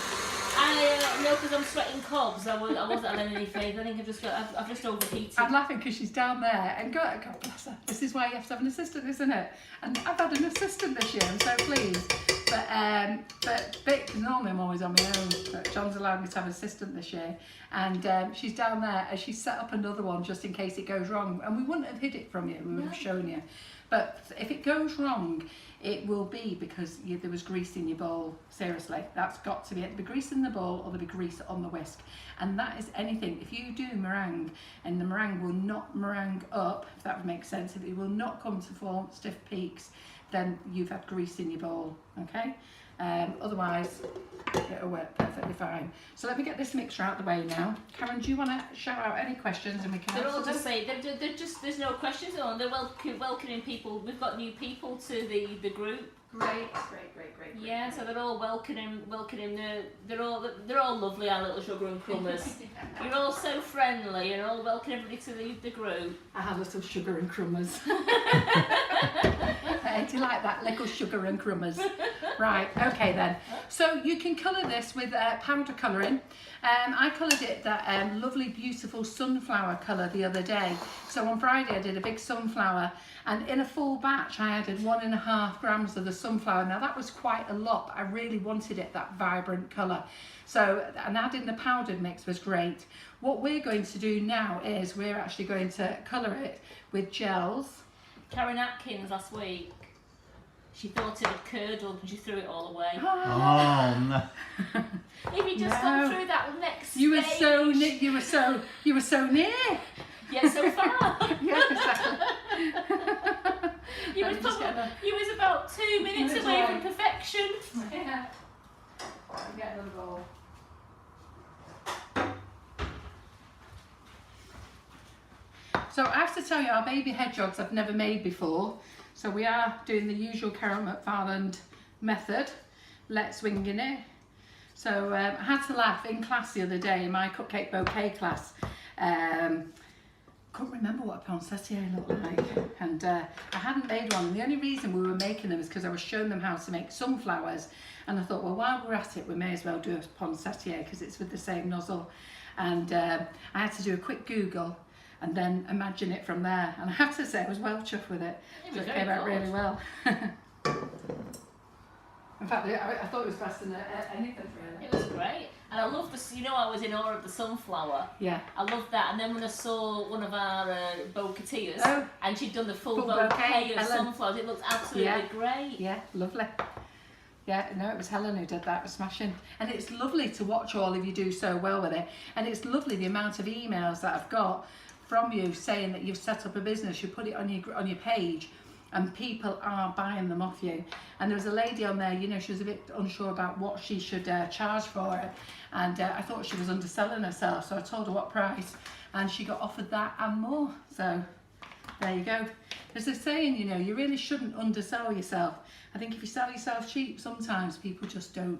No, because I'm sweating cobs. I wasn't having any faith. I think I've just overheated. I'm laughing because she's down there, and God bless her. This is why you have to have an assistant, isn't it? And I've had an assistant this year. I'm so pleased. But Vic, normally I'm always on my own. But John's allowed me to have an assistant this year, and she's down there, and she's set up another one just in case it goes wrong. And we wouldn't have hid it from you. We would have shown you. But if it goes wrong, it will be because there was grease in your bowl. Seriously, that's got to be it. There'll be grease in the bowl or there'll be grease on the whisk. And that is anything. If you do meringue and the meringue will not meringue up, if that would make sense, if it will not come to form stiff peaks, then you've had grease in your bowl, okay? Otherwise, it'll work perfectly fine. So let me get this mixture out of the way now. Karen, do you want to shout out any questions and we can They're all answer just them? saying, they're just, there's no questions on. They're welcoming people. We've got new people to the group. Great. Yeah, so they're all welcoming. They're all lovely, our little Sugar and Crumbs. You're all so friendly and all welcome everybody to the group. Our little Sugar and Crumbs. Do you like that? Little Sugar and Crumbs. Right, okay then. So you can colour this with powder colouring. I coloured it that lovely, beautiful sunflower colour the other day. So on Friday I did a big sunflower, and in a full batch I added 1.5 grams of the sunflower. Now that was quite a lot, but I really wanted it that vibrant colour. So, and adding the powdered mix was great. What we're going to do now is we're actually going to colour it with gels. Karen Atkins last week, she thought it had curdled and she threw it all away. Oh no! If you just gone through that next You were stage. so near. You were so near. Yeah, so far. Yeah, exactly. You was about 2 minutes away from perfection. Yeah. Get another bowl. So I have to tell you, our baby hedgehogs I've never made before. So we are doing the usual Carol McFarland method. Let's winging it. So I had to laugh in class the other day in my cupcake bouquet class. Couldn't remember what a poinsettia looked like, and I hadn't made one. And the only reason we were making them is because I was showing them how to make sunflowers, and I thought, well, while we're at it, we may as well do a poinsettia because it's with the same nozzle. And I had to do a quick Google and then imagine it from there. And I have to say, I was well chuffed with it. It was It came out very really well. In fact, I thought it was best than anything really. It was great. And I love the, you know, I was in awe of the sunflower. Yeah. I loved that. And then when I saw one of our bouquetiers, and she'd done the full Full bouquet of Helen. sunflowers, it looked absolutely great. Yeah, lovely. Yeah, no, it was Helen who did that. It was smashing. And it's lovely to watch all of you do so well with it. And it's lovely the amount of emails that I've got from you saying that you've set up a business, you put it on your page, and people are buying them off you. And there was a lady on there, you know, she was a bit unsure about what she should charge for it, and I thought she was underselling herself, so I told her what price, and she got offered that and more. So there you go. There's a saying, you know, you really shouldn't undersell yourself. I think if you sell yourself cheap, sometimes people just don't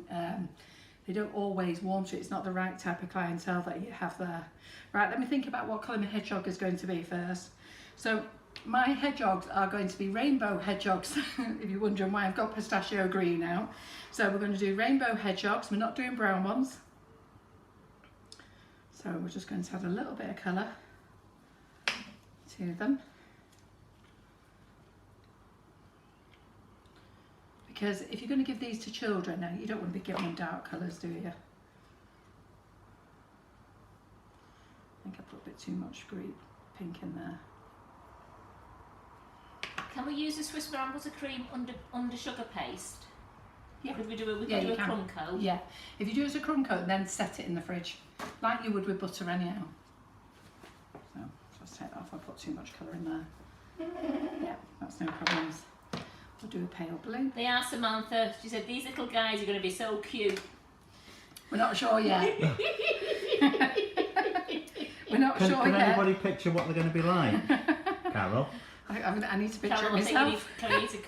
they don't always want it. It's not the right type of clientele that you have there. Right, let me think about what colour my hedgehog is going to be first. So my hedgehogs are going to be rainbow hedgehogs, if you're wondering why I've got pistachio green out. So we're going to do rainbow hedgehogs. We're not doing brown ones. So we're just going to add a little bit of colour to them. Because if you're going to give these to children, now you don't want to be giving them dark colours, do you? I think I put a bit too much green pink in there. Can we use the Swiss brown buttercream under sugar paste? Yeah. Could we do a crumb coat? Yeah. If you do it as a crumb coat, then set it in the fridge, like you would with butter anyhow. So just take that off. I put too much colour in there. Yeah, that's no problems. We'll do a pale blue. They are, Samantha. She said these little guys are going to be so cute. We're not sure yet. We're not sure can yet. anybody picture what they're going to be like, Carol? I need to picture Carol, it myself.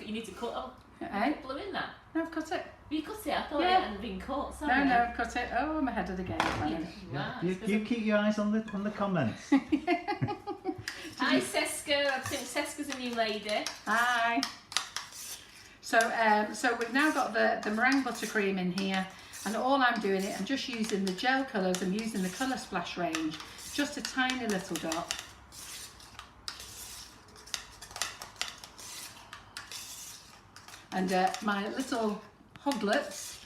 you need to cut. Oh, Eh? blue in that. No, I've cut it. You cut it. I thought Yeah. it hadn't been cut. Sorry. No, I've cut it. Oh, I'm ahead of the game. Planning. Wow, You keep your eyes on the comments. Hi, Seska. I think Seska's a new lady. Hi. So, so we've now got the meringue buttercream in here, and all I'm doing I'm just using the gel colours. I'm using the Colour Splash range, just a tiny little dot. And my little hoglets,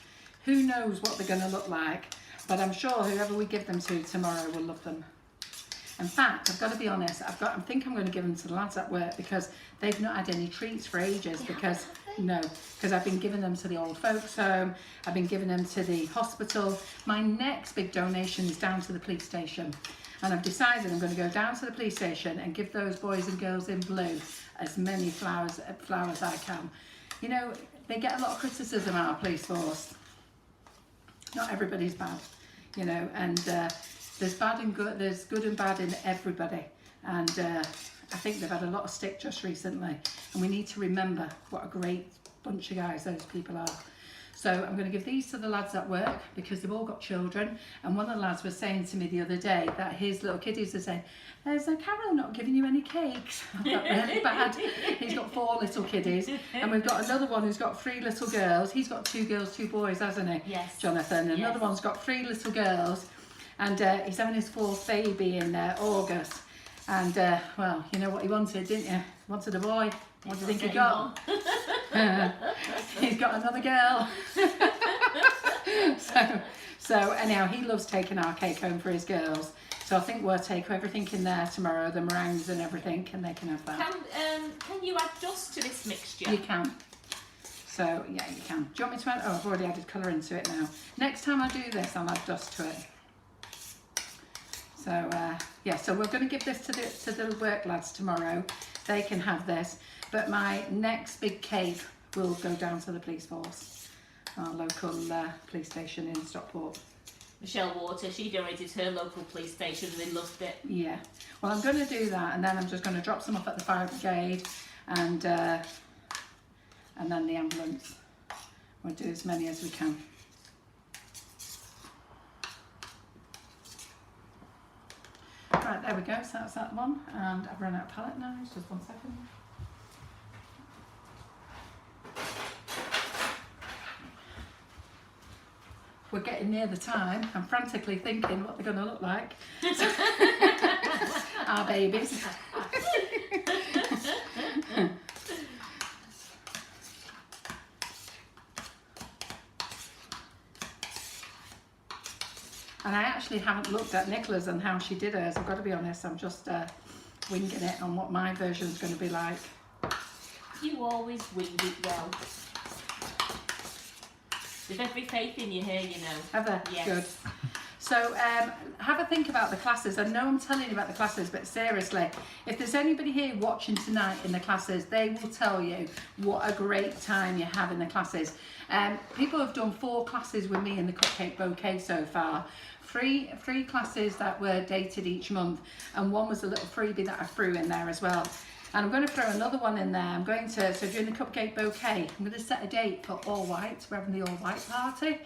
who knows what they're going to look like, but I'm sure whoever we give them to tomorrow will love them. In fact, I've got to be honest, I think I'm going to give them to the lads at work because they've not had any treats for ages. Because I've been giving them to the old folks home, I've been giving them to the hospital. My next big donation is down to the police station, and I've decided I'm going to go down to the police station and give those boys and girls in blue as many flowers as I can. You know, they get a lot of criticism out of police force. Not everybody's bad, you know, and there's bad and good, there's good and bad in everybody, and I think they've had a lot of stick just recently, and we need to remember what a great bunch of guys those people are. So I'm going to give these to the lads at work because they've all got children, and one of the lads was saying to me the other day that his little kiddies are saying, "Is Carol not giving you any cakes?" I felt really bad. He's got 4 little kiddies, and we've got another one who's got 3 little girls. He's got 2 girls, 2 boys, hasn't he? Yes. Jonathan. And another one's got 3 little girls, and he's having his 4th baby in August. And well, you know what he wanted, didn't you? He wanted a boy. What do you think he got? He's got another girl. so anyhow, he loves taking our cake home for his girls. So I think we'll take everything in there tomorrow, the meringues and everything, and they can have that. Can you add dust to this mixture? You can. So yeah, you can. Do you want me to add? Oh, I've already added colour into it now. Next time I do this, I'll add dust to it. So yeah, so we're going to give this to the work lads tomorrow. They can have this, but my next big cake will go down to the police force, our local police station in Stockport. Michelle Water, she donated to her local police station and they loved it. Yeah, well I'm going to do that, and then I'm just going to drop some off at the fire brigade, and then the ambulance. We'll do as many as we can. Right, there we go, so that's that one, and I've run out of palette now, just 1 second. We're getting near the time. I'm frantically thinking what they're going to look like. Our babies. actually haven't looked at Nicola's and how she did hers. I've got to be honest, I'm just winging it on what my version's going to be like. You always wing it well. With every faith in you here, you know. Have a Yes. good. So have a think about the classes. I know I'm telling you about the classes, but seriously, if there's anybody here watching tonight in the classes, they will tell you what a great time you have in the classes. People have done 4 classes with me in the cupcake bouquet so far. Three classes that were dated each month, and one was a little freebie that I threw in there as well. And I'm going to throw another one in there. I'm going to, so during the cupcake bouquet, I'm going to set a date for all white. We're having the all white party.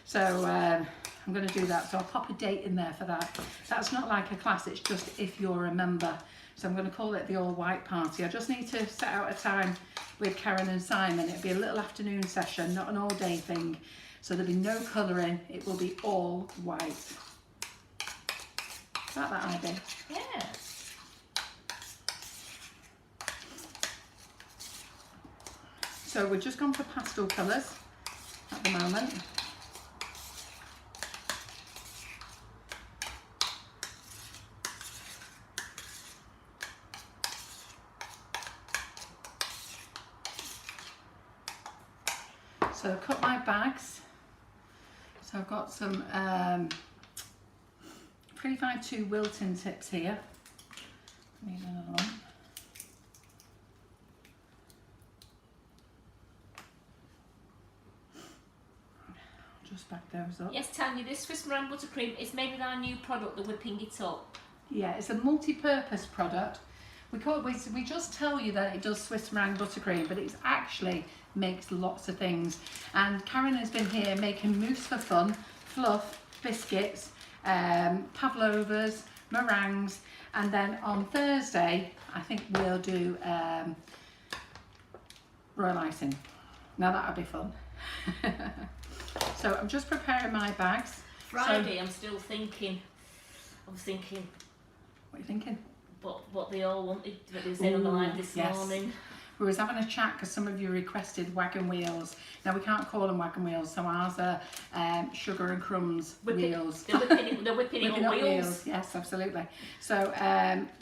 So I'm going to do that. So I'll pop a date in there for that. That's not like a class, it's just if you're a member. So I'm going to call it the all white party. I just need to set out a time with Karen and Simon. It'll be a little afternoon session, not an all day thing. So there'll be no colouring. It will be all white. Is that idea? Yeah. So we've just gone for pastel colours at the moment. So I've cut my bags. So I've got some pretty fine 2 Wilton tips here. Need another one. Just back those up. Yes, Tanya, this Swiss meringue buttercream is made with our new product, the whipping it up. Yeah, it's a multi-purpose product. We just tell you that it does Swiss meringue buttercream, but it actually makes lots of things. And Karen has been here making mousse for fun, fluff, biscuits, pavlovas, meringues, and then on Thursday I think we'll do royal icing. Now that'll be fun. So I'm just preparing my bags. Friday, I'm still thinking. I was thinking. What are you thinking? But what they all wanted, that they said on the line this morning. We was having a chat because some of you requested wagon wheels. Now we can't call them wagon wheels, so ours are Sugar and Crumbs wheels. They're whipping it on wheels. Yes, absolutely. So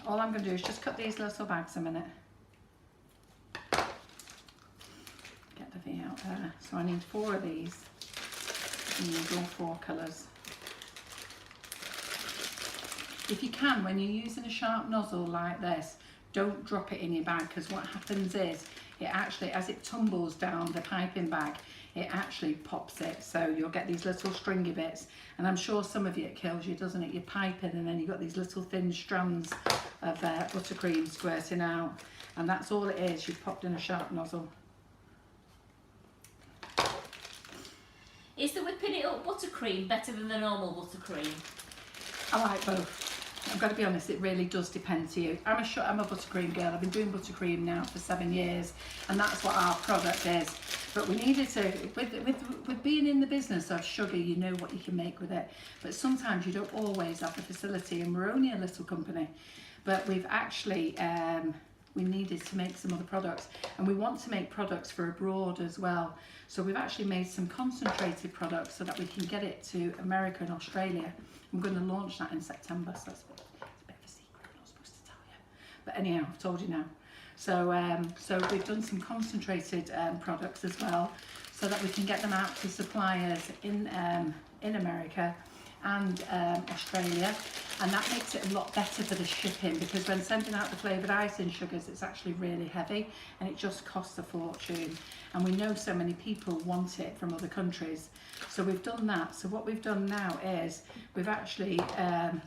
all I'm going to do is just cut these little bags a minute. Get the V out there. So I need 4 of these. And you need all 4 colours. If you can, when you're using a sharp nozzle like this, don't drop it in your bag, because what happens is it actually, as it tumbles down the piping bag, it actually pops it. So you'll get these little stringy bits, and I'm sure some of you it kills you, doesn't it? You're piping and then you've got these little thin strands of buttercream squirting out, and that's all it is. You've popped in a sharp nozzle. Is the whipping it up buttercream better than the normal buttercream? I like both. I've got to be honest, it really does depend to you. I'm a buttercream girl. I've been doing buttercream now for 7 years, and that's what our product is. But we needed to, with being in the business of sugar, you know what you can make with it. But sometimes you don't always have the facility, and we're only a little company. But we've actually, we needed to make some other products, and we want to make products for abroad as well. So we've actually made some concentrated products so that we can get it to America and Australia. I'm going to launch that in September, so it's a bit of a secret, I'm not supposed to tell you. But anyhow, I've told you now. So, so we've done some concentrated products as well, so that we can get them out to suppliers in America and Australia, and that makes it a lot better for the shipping, because when sending out the flavoured icing sugars, it's actually really heavy and it just costs a fortune, and we know so many people want it from other countries. So we've done that. So what we've done now is we've actually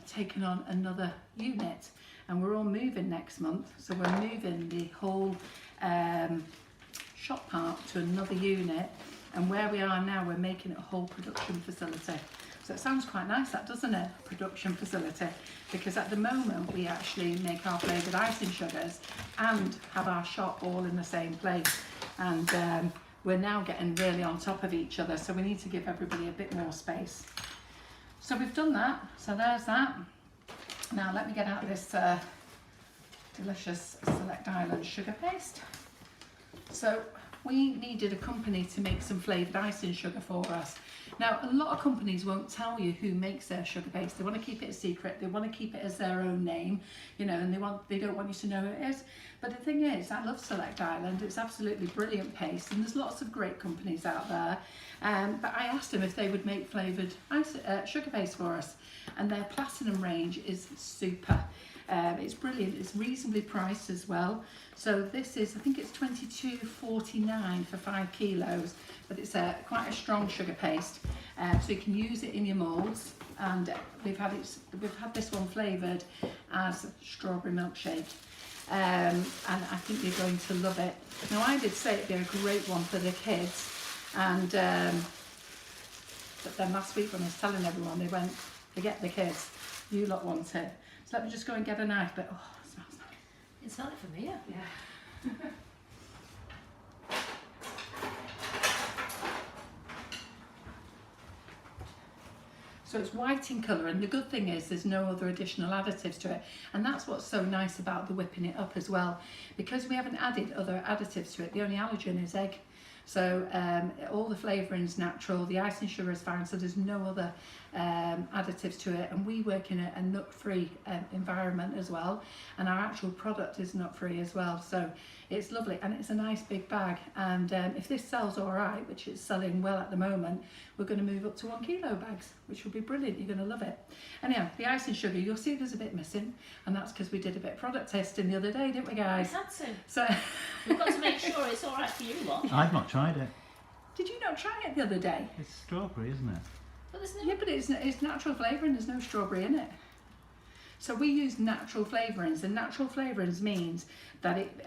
taken on another unit, and we're all moving next month, so we're moving the whole shop part to another unit, and where we are now we're making it a whole production facility. So it sounds quite nice, that, doesn't it? Production facility. Because at the moment we actually make our flavoured icing sugars and have our shop all in the same place. And we're now getting really on top of each other, so we need to give everybody a bit more space. So we've done that, so there's that. Now let me get out this delicious Select Island sugar paste. So we needed a company to make some flavoured icing sugar for us, Now, a lot of companies won't tell you who makes their sugar paste. They want to keep it a secret. They want to keep it as their own name, you know, and they don't want you to know who it is. But the thing is, I love Select Island. It's absolutely brilliant paste, and there's lots of great companies out there. But I asked them if they would make flavoured sugar paste for us, and their Platinum range is super. It's brilliant. It's reasonably priced as well. So this is, I think it's $22.49 for 5 kilos, but it's quite a strong sugar paste. So you can use it in your moulds, and we've had this one flavoured as strawberry milkshake. And I think you're going to love it. Now, I did say it'd be a great one for the kids, and but then last week when I was telling everyone, they went, forget the kids, you lot want it. So let me just go and get a knife, but oh, it smells nice. It smelled it from here. Yeah. So it's white in colour, and the good thing is there's no other additional additives to it, and that's what's so nice about the whipping it up as well, because we haven't added other additives to it. The only allergen is egg, so all the flavouring's natural, the icing sugar is fine, so there's no other additives to it, and we work in a nut-free environment as well, and our actual product is nut-free as well, so it's lovely, and it's a nice big bag. And if this sells all right, which it's selling well at the moment, we're going to move up to 1 kilo bags, which will be brilliant. You're going to love it. Anyhow, the icing sugar, you'll see there's a bit missing, and that's because we did a bit of product testing the other day, didn't we, guys? We had to. So We've got to make sure it's all right for you lot. I've not tried it. did you not try it the other day? It's strawberry, isn't it? But there's no... Yeah, but it's natural flavouring, there's no strawberry in it. So we use natural flavourings, and natural flavourings means that it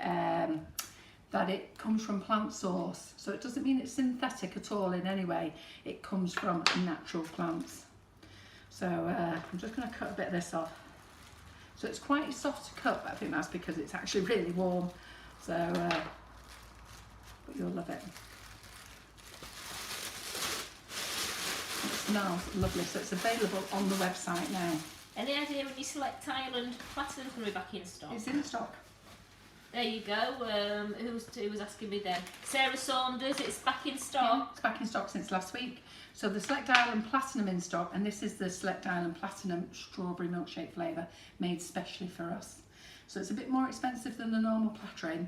comes from plant source. So it doesn't mean it's synthetic at all in any way. It comes from natural plants. So I'm just going to cut a bit of this off. So it's quite soft to cut, but I think that's because it's actually really warm. So, but you'll love it. It smells lovely, so it's available on the website now. Any idea when you Select Island Platinum's going to be back in stock? It's in stock. There you go. Who was asking me then? Sarah Saunders, it's back in stock. Yeah, it's back in stock since last week. So the Select Island Platinum in stock, and this is the Select Island Platinum strawberry milkshake flavour made specially for us. So it's a bit more expensive than the normal Platinum.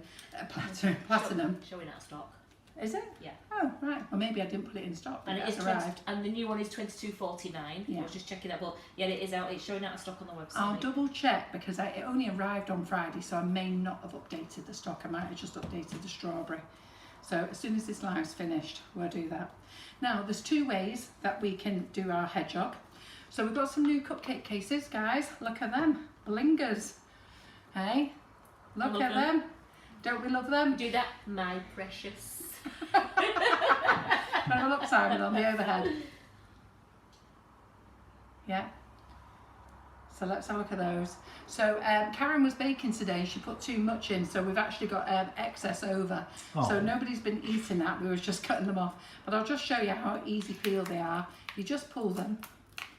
Showing out of stock. Is it? Yeah. Oh, right. Well, maybe I didn't put it in stock, but And it is arrived. and the new one is $22.49. Yeah. I was just checking that, but yeah, it is out. It's showing out of stock on the website. I'll double check because it only arrived on Friday, so I may not have updated the stock. I might have just updated the strawberry. So as soon as this live's finished, we'll do that. Now, there's 2 ways that we can do our hedgehog. So we've got some new cupcake cases, guys. Look at them, blingers. Hey, look at them. Don't we love them? Do that, my precious. Have a look, Simon, on the overhead. Yeah. So let's have a look at those. So Karen was baking today. She put too much in, so we've actually got excess over. Oh. So nobody's been eating that. We were just cutting them off. But I'll just show you how easy peel they are. You just pull them.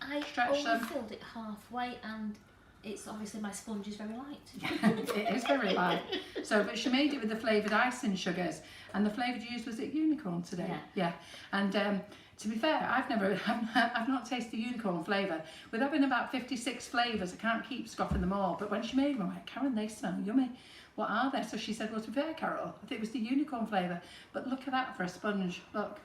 I Stretch only them. filled it halfway, and it's obviously my sponge is very light. It is very light. So, but she made it with the flavoured icing sugars, and the flavour used was it unicorn today. Yeah. And to be fair, I've not tasted unicorn flavour. With having about 56 flavours, I can't keep scoffing them all. But when she made them, I'm like, Karen, they smell yummy. What are they? So she said, well, to be fair, Carol, I think it was the unicorn flavour. But look at that for a sponge. Look.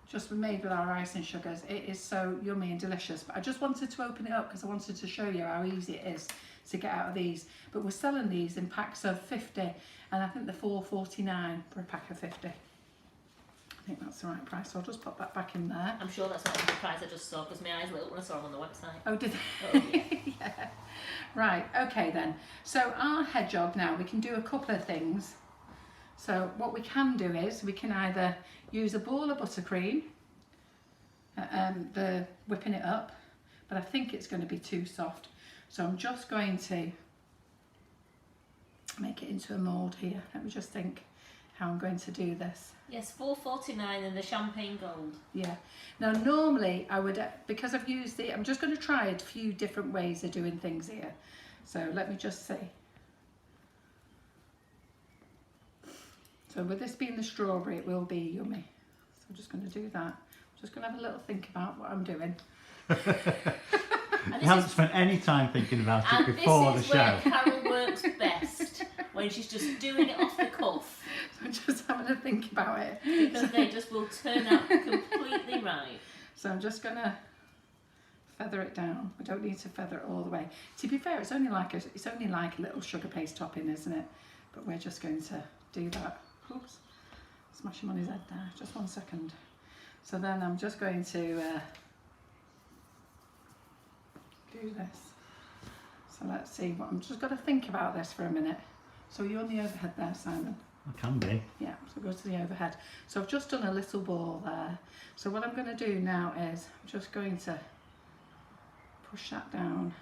Just made with our icing sugars. It is so yummy and delicious. But I just wanted to open it up because I wanted to show you how easy it is to get out of these. But we're selling these in packs of 50, and I think they're $4.49 for a pack of 50. I think that's the right price, so I'll just pop that back in there. I'm sure that's not the price I just saw, because my eyes lit up when I saw them on the website. Oh, did Oh, they? Yeah. Right, okay then. So our hedgehog now, we can do a couple of things. So what we can do is we can either use a ball of buttercream, the whipping it up, but I think it's going to be too soft. So I'm just going to make it into a mould here. Let me just think how I'm going to do this. Yes, $4.49 and the champagne gold. Yeah. Now normally I would, because I've used the, I'm just going to try a few different ways of doing things here. So let me just see. So with this being the strawberry, it will be yummy. So I'm just going to do that Just going to have a little think about what I'm doing. You haven't spent any time thinking about it before the show. And this is where Carol works best, when she's just doing it off the cuff. So I'm just having to think about it. Because they just will turn out completely right. So I'm just going to feather it down. We don't need to feather it all the way. To be fair, it's only like a little sugar paste topping, isn't it? But we're just going to do that. Oops, smash him on his head there. Just 1 second. So then I'm just going to do this. So let's see. I'm just got to think about this for a minute. So you're on the overhead there, Simon. I can be. Yeah, so go to the overhead. So I've just done a little ball there. So what I'm going to do now is I'm just going to push that down.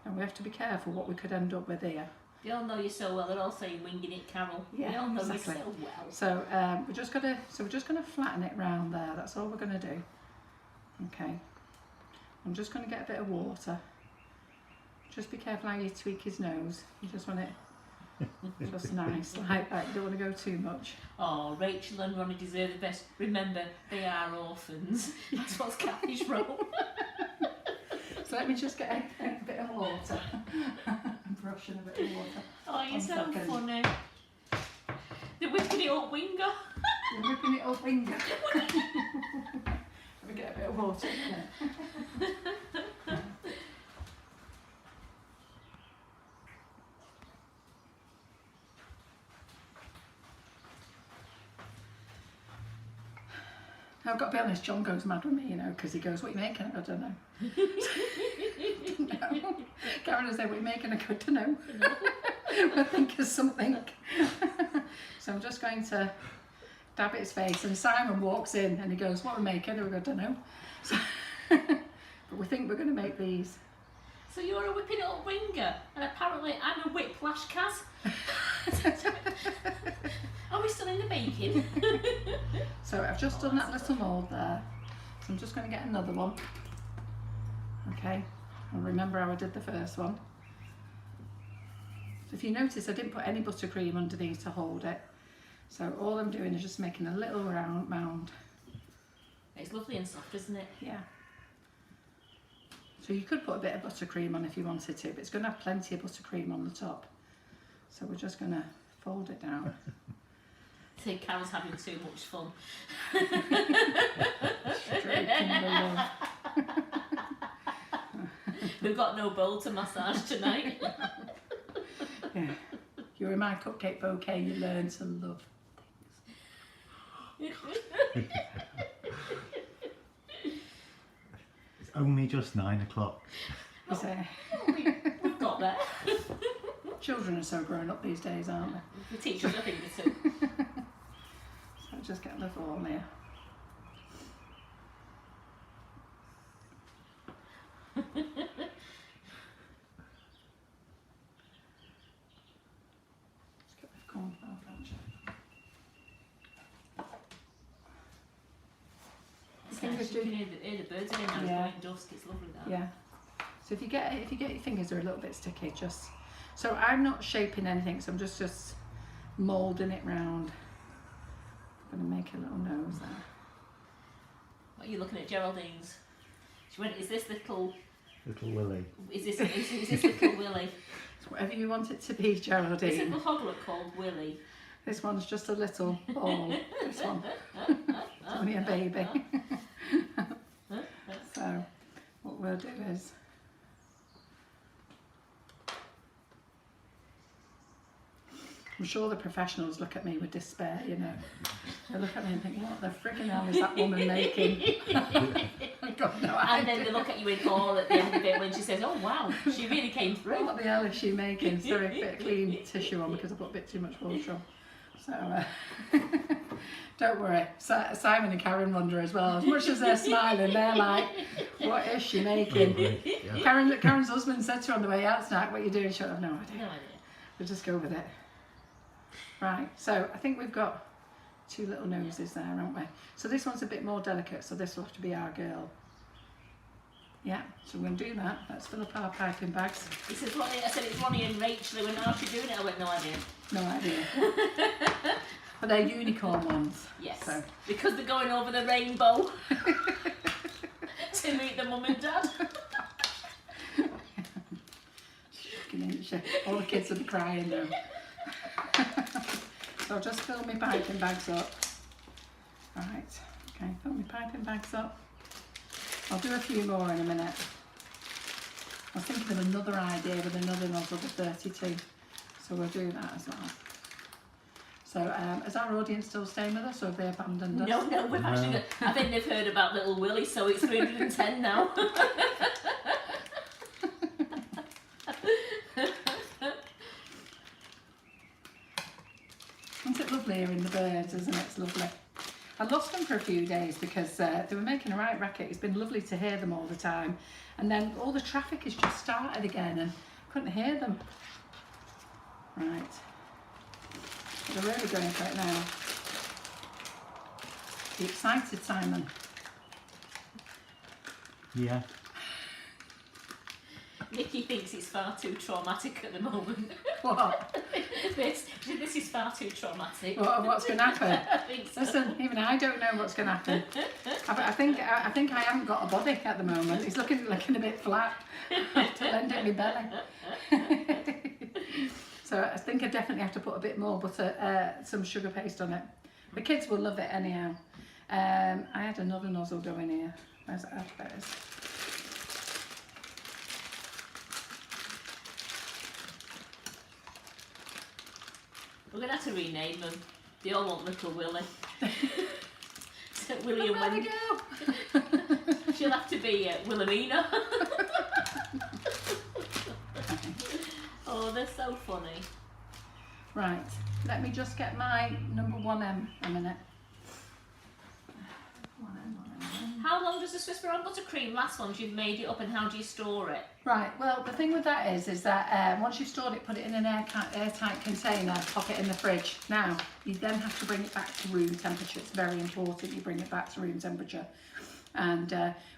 And we have to be careful what we could end up with here. They all know you so well. They're all saying winging it, Carol. Yeah, they all know exactly. you so well. So we're just gonna flatten it round there. That's all we're gonna do. Okay. I'm just gonna get a bit of water. Just be careful how you tweak his nose. You just want it just nice, like that. You don't want to go too much. Oh, Rachel and Ronnie deserve the best. Remember, they are orphans. That's what's Kathy's role. So let me just get a bit of water. I'm brushing a bit of water. Oh, you're 1 so second. funny. They're whipping it up, Winger. You're whipping it up, finger. Let me get a bit of water in there. I've got to be honest, John goes mad with me, you know, because he goes, what are you making? I go, I don't know. Don't know. Karen will say, what are you making? I go, I don't know. I think of something. So I'm just going to dab his face, and Simon walks in and he goes, what are we making? And we go, I don't know. So, but we think we're going to make these. So you're a whipping it up Winger, and apparently I'm a whiplash Kaz. Are we still in the baking? So I've just done that little mould there. So I'm just going to get another one. Okay, and remember how I did the first one. So if you notice, I didn't put any buttercream underneath to hold it. So all I'm doing is just making a little round mound. It's lovely and soft, isn't it? Yeah. So you could put a bit of buttercream on if you wanted to, but it's going to have plenty of buttercream on the top. So we're just going to fold it down. I think Carol's having too much fun. Stroking the love. We've got no bowl to massage tonight. Yeah. You're in my cupcake bouquet, you learn to love things. It's only just 9 o'clock. Is it? We've got there. Children are so grown up these days, aren't they? The teachers, I think, the two. So just get the form here. Let's get the cornflour actually. Fingers You do. can hear the birds in now. Yeah. It's going dusk. It's lovely that. Yeah. So if you get your fingers are a little bit sticky, just so I'm not shaping anything, so I'm just moulding it round. I'm gonna make a little nose there. What are you looking at, Geraldine's? She went, is this little Willie. is this little Willie? It's whatever you want it to be, This Geraldine. little hoglet called Willie. This one's just a little ball. This one. It's only a baby. So what we'll do is I'm sure the professionals look at me with despair, you know. They look at me and think, what the friggin' hell is that woman making? I've got no idea. And then they look at you in awe at the end of it when she says, oh wow, she really came through. What the hell is she making? Sorry, a bit of clean tissue on because I put a bit too much water on. So, don't worry. Simon and Karen wonder as well. As much as they're smiling, they're like, what is she making? Yeah. Karen's husband said to her on the way out tonight, what are you doing? She went, I've no idea. No idea. We'll just go with it. Right, so I think we've got 2 little noses there, haven't we? So this one's a bit more delicate, so this will have to be our girl. Yeah, so we're going to do that. Let's fill up our piping bags. He says, Ronnie, I said it's Ronnie and Rachel. They went, how's she doing it? I went, no idea. No idea. But they're unicorn ones. Yes, So. because they're going over the rainbow to meet the mum and dad. All the kids will be crying now. So I'll just fill my piping bags up. Right, okay, fill my piping bags up. I'll do a few more in a minute. I was thinking of another idea with another nozzle of 32, so we'll do that as well. So, is our audience still staying with us, or have they abandoned us? No, we've actually. I think they've heard about Little Willie, so it's 310 now. Isn't it lovely hearing the birds, isn't it? It's lovely. I lost them for a few days because they were making a right racket. It's been lovely to hear them all the time. And then all the traffic has just started again and couldn't hear them. Right. They're really going for it now. Are you excited, Simon? Yeah. Nikki thinks it's far too traumatic at the moment. What? this is far too traumatic. What's going to happen? I think so. Listen, even I don't know what's going to happen. I think I haven't got a body at the moment. It's looking a bit flat. To lend it my belly. So I think I definitely have to put a bit more butter, some sugar paste on it. The kids will love it anyhow. I had another nozzle going here. Where's it? There it is. We're going to have to rename them. They all want Little Willie. So Willie and Where'd Wendy. they go? She'll have to be Wilhelmina. Oh, they're so funny. Right, let me just get my number 1M a minute. 1M. How long does the Swiss brown buttercream last once you've made it up, and how do you store it? Right, well the thing with that is that once you've stored it, put it in an airtight container, pop it in the fridge. Now, you then have to bring it back to room temperature. It's very important you bring it back to room temperature. And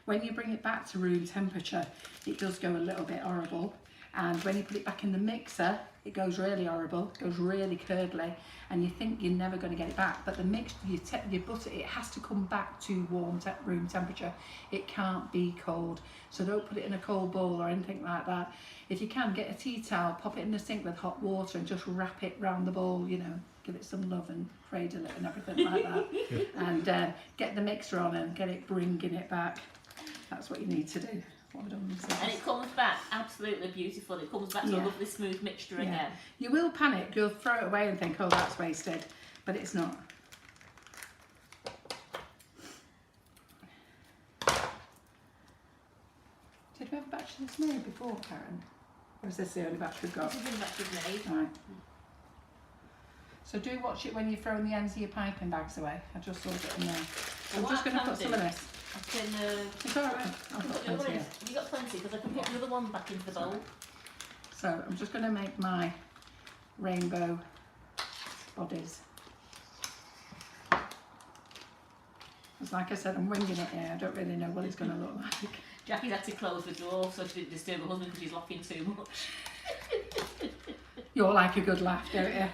when you bring it back to room temperature, it does go a little bit horrible. And when you put it back in the mixer, it goes really horrible, it goes really curdly, and you think you're never going to get it back. But the mixture, your butter, it has to come back to warm room temperature. It can't be cold. So don't put it in a cold bowl or anything like that. If you can, get a tea towel, pop it in the sink with hot water and just wrap it round the bowl, you know, give it some love and cradle it and everything like that. And get the mixer on and get it bringing it back. That's what you need to do. And it comes back absolutely beautiful. It comes back to a lovely smooth mixture again. You will panic, you'll throw it away and think, oh, that's wasted, but it's not. Did we have a batch of this made before, Karen? Or is this the only batch we've got? This is the batch we've made. Right. So do watch it when you're throwing the ends of your piping bags away. I just saw it in there. I'm just going to put some of this. I can, it's alright. I've got plenty here. Have you got plenty? Because I can put the other one back into the bowl. So I'm just going to make my rainbow bodies. Because like I said, I'm winging it here. I don't really know what it's going to look like. Jackie's had to close the door so she didn't disturb her husband because he's laughing too much. You're like a good laugh, don't you?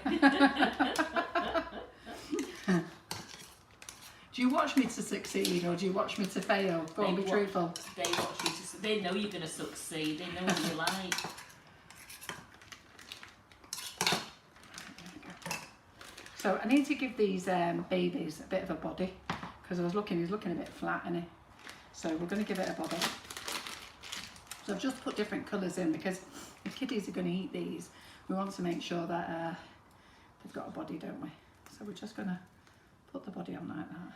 Do you watch me to succeed or do you watch me to fail? Go on, be truthful. They watch you to. They know you're going to succeed. They know what you like. So I need to give these babies a bit of a body because he's looking a bit flat, isn't he? So we're going to give it a body. So I've just put different colours in because if kiddies are going to eat these, we want to make sure that they've got a body, don't we? So we're just going to put the body on like that.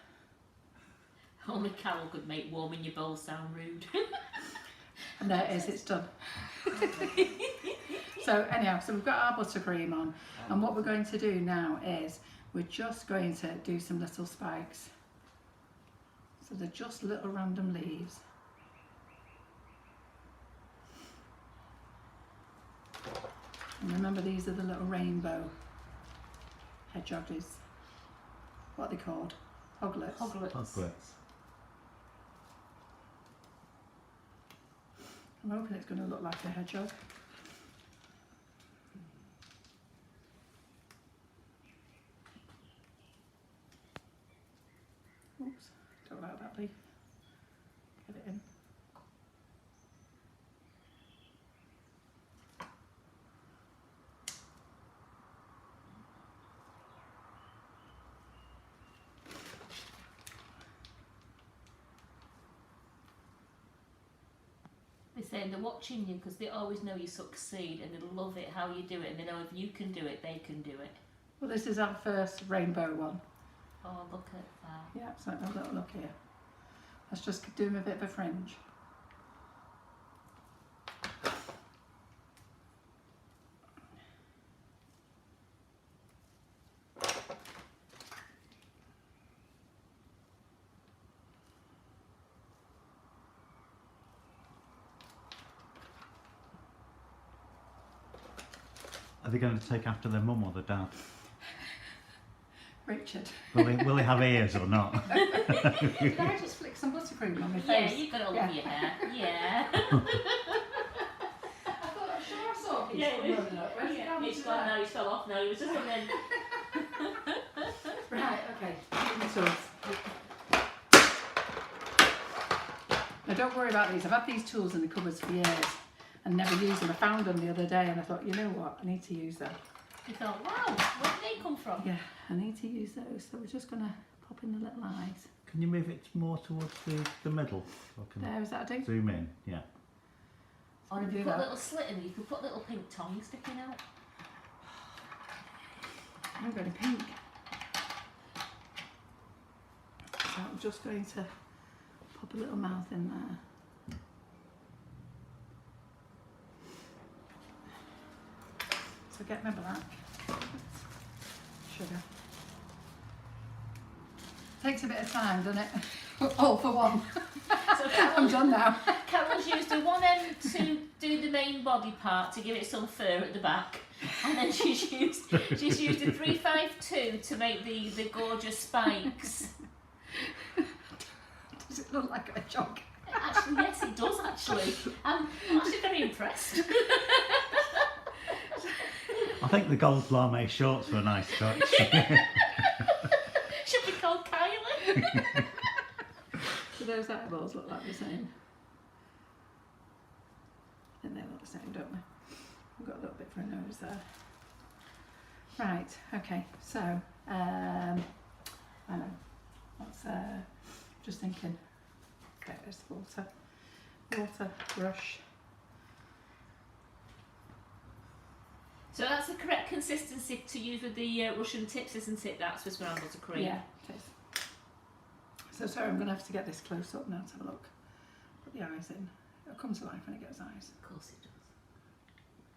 Only Carol could make warming your bowl sound rude. And there it is, it's done. So anyhow, so we've got our buttercream on, and what we're going to do now is we're just going to do some little spikes. So they're just little random leaves. And remember, these are the little rainbow hedgehogs. What are they called? Hoglets. Hoglets. I'm hoping it's going to look like a hedgehog. They're saying they're watching you because they always know you succeed and they love it how you do it, and they know if you can do it, they can do it. Well, this is our first rainbow one. Oh, look at that. Yeah, so have a little look here. Let's just do him a bit of a fringe. Are they going to take after their mum or their dad? Richard. Will they have ears or not? Did I just flick some buttercream on my face? Yeah, you've got all of your hair. Yeah. I thought, I'm sure I saw his running up. Where's it gone? It's gone now, he's fell off now. He was just running. Right, okay. Give me tools. Now don't worry about these. I've had these tools in the cupboards for years and never used them. I found them the other day and I thought, you know what, I need to use them. You thought, wow, where did they come from? Yeah, I need to use those. So we're just going to pop in the little eyes. Can you move it more towards the middle? Or can There, is that a do? zoom in, yeah. Or if Do you put that. a little slit in, you could put little pink tongues sticking out. I'm going to pink. So I'm just going to pop a little mouth in there. So get my black. Sugar. Takes a bit of time, doesn't it? All for one. So I'm done now. Carol's used the one end to do the main body part to give it some fur at the back, and then she's used the 352 to make the gorgeous spikes. Does it look like a hedgehog? Actually, yes, it does. Actually, I'm actually very impressed. I think the gold lame shorts were a nice touch. Should be called Kylie. Do those eyeballs look like the same? I think they look the same, don't they? I've got a little bit for a nose there. Right, okay, so, I know, that's, just thinking, okay, there's the water brush. So that's the correct consistency to use with the Russian tips, isn't it? That's Swiss brown buttercream. Yeah, it is. So sorry, I'm going to have to get this close up now to have a look. Put the eyes in. It'll come to life when it gets eyes. Of course it does.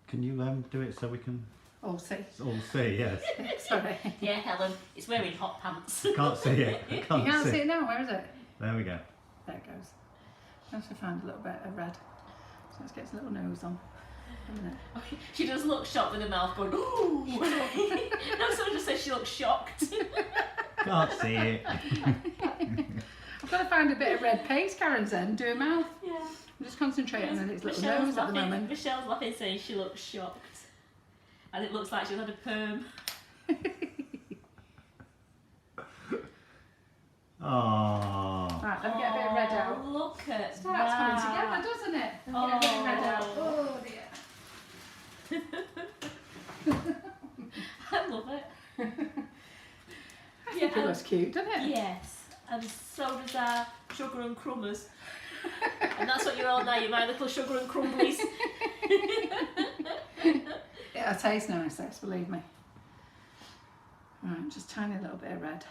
Can you do it so we can Oh, see. all see? Yes. Sorry. Yeah, Helen, it's wearing hot pants. Can't see it. I You can't can't see see it now, where is it? There we go. There it goes. I have to find a little bit of red. So let's get his little nose on. A minute. She does look shocked with her mouth going, ooh! No, someone just said she looks shocked. Can't see it. I've got to find a bit of red paste, Karen said, and do a mouth. Yeah. I'm just concentrating on its little Michelle's nose at the laughing, moment. Michelle's laughing saying she looks shocked. And it looks like she's had a perm. Oh. Right, let me get a bit of red out. Look at It starts coming that. together, doesn't it? Let me get a bit of red out. Oh dear. I love it. I think it looks cute, doesn't it? Yes. And so does our Sugar and Crumbs. And that's what you're all now, you're my little Sugar and Crumblies. It tastes nice, this, believe me. Right, just tiny little bit of red. So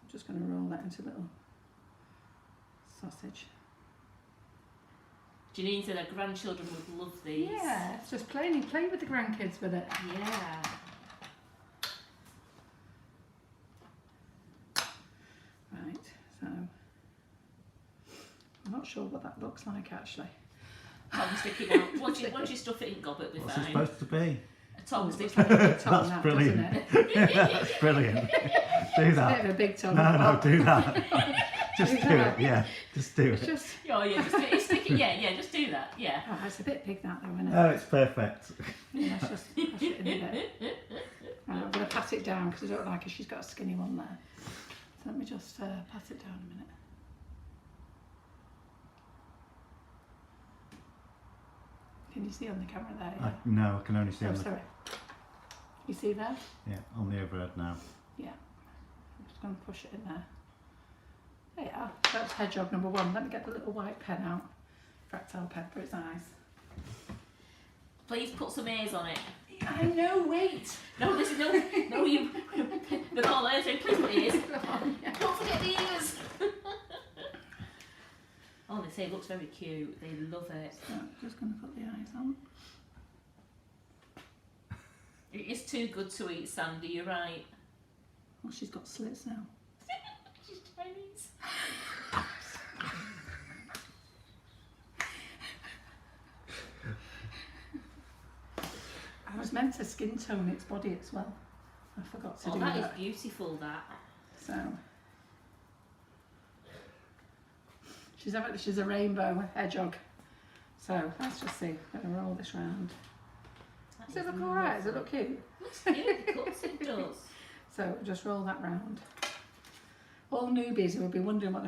I'm just going to roll that into a little sausage. Janine said her grandchildren would love these. Yeah, it's just play with the grandkids with it. Yeah. Right, so I'm not sure what that looks like actually. Tongue sticking out. Once you stuff it in gob, it'll be What's it fine. supposed to be? A tongue It looks sticking like a big tongue, That's that, brilliant. doesn't it? That's brilliant. Do It's a bit that. of a big tongue. No, do that. Just Do do that. it. Yeah, just do It's it. just, Oh yeah, just stick it. Yeah, just do that. Yeah. oh, it's a bit big that though, isn't it? Oh, it's perfect. Yeah, let's just push it in a bit. Right, I'm going to pat it down because I don't like it. She's got a skinny one there. So let me just pat it down a minute. Can you see on the camera there? Yeah? No, I can only see Oh, on the, sorry. You see there? yeah, on the overhead now. Yeah. I'm just going to push it in there. There you are. That's hedgehog number one. Let me get the little white pen out fractal pen for its eyes. Please put some ears on it. I know, wait. No, this is no, you. They're all there, so please put ears. Don't forget the ears. Oh, they say it looks very cute. They love it. So I'm just going to put the eyes on. It is too good to eat, Sandy. You're right. Oh, she's got slits now. She's Chinese. I was meant to skin tone its body as well. I forgot to do that. That is beautiful, that. So she's a rainbow hedgehog. So let's just see. I'm going to roll this round. Does it look alright? Does it look cute? Looks cute, of course it does. So just roll that round. All newbies who will be wondering what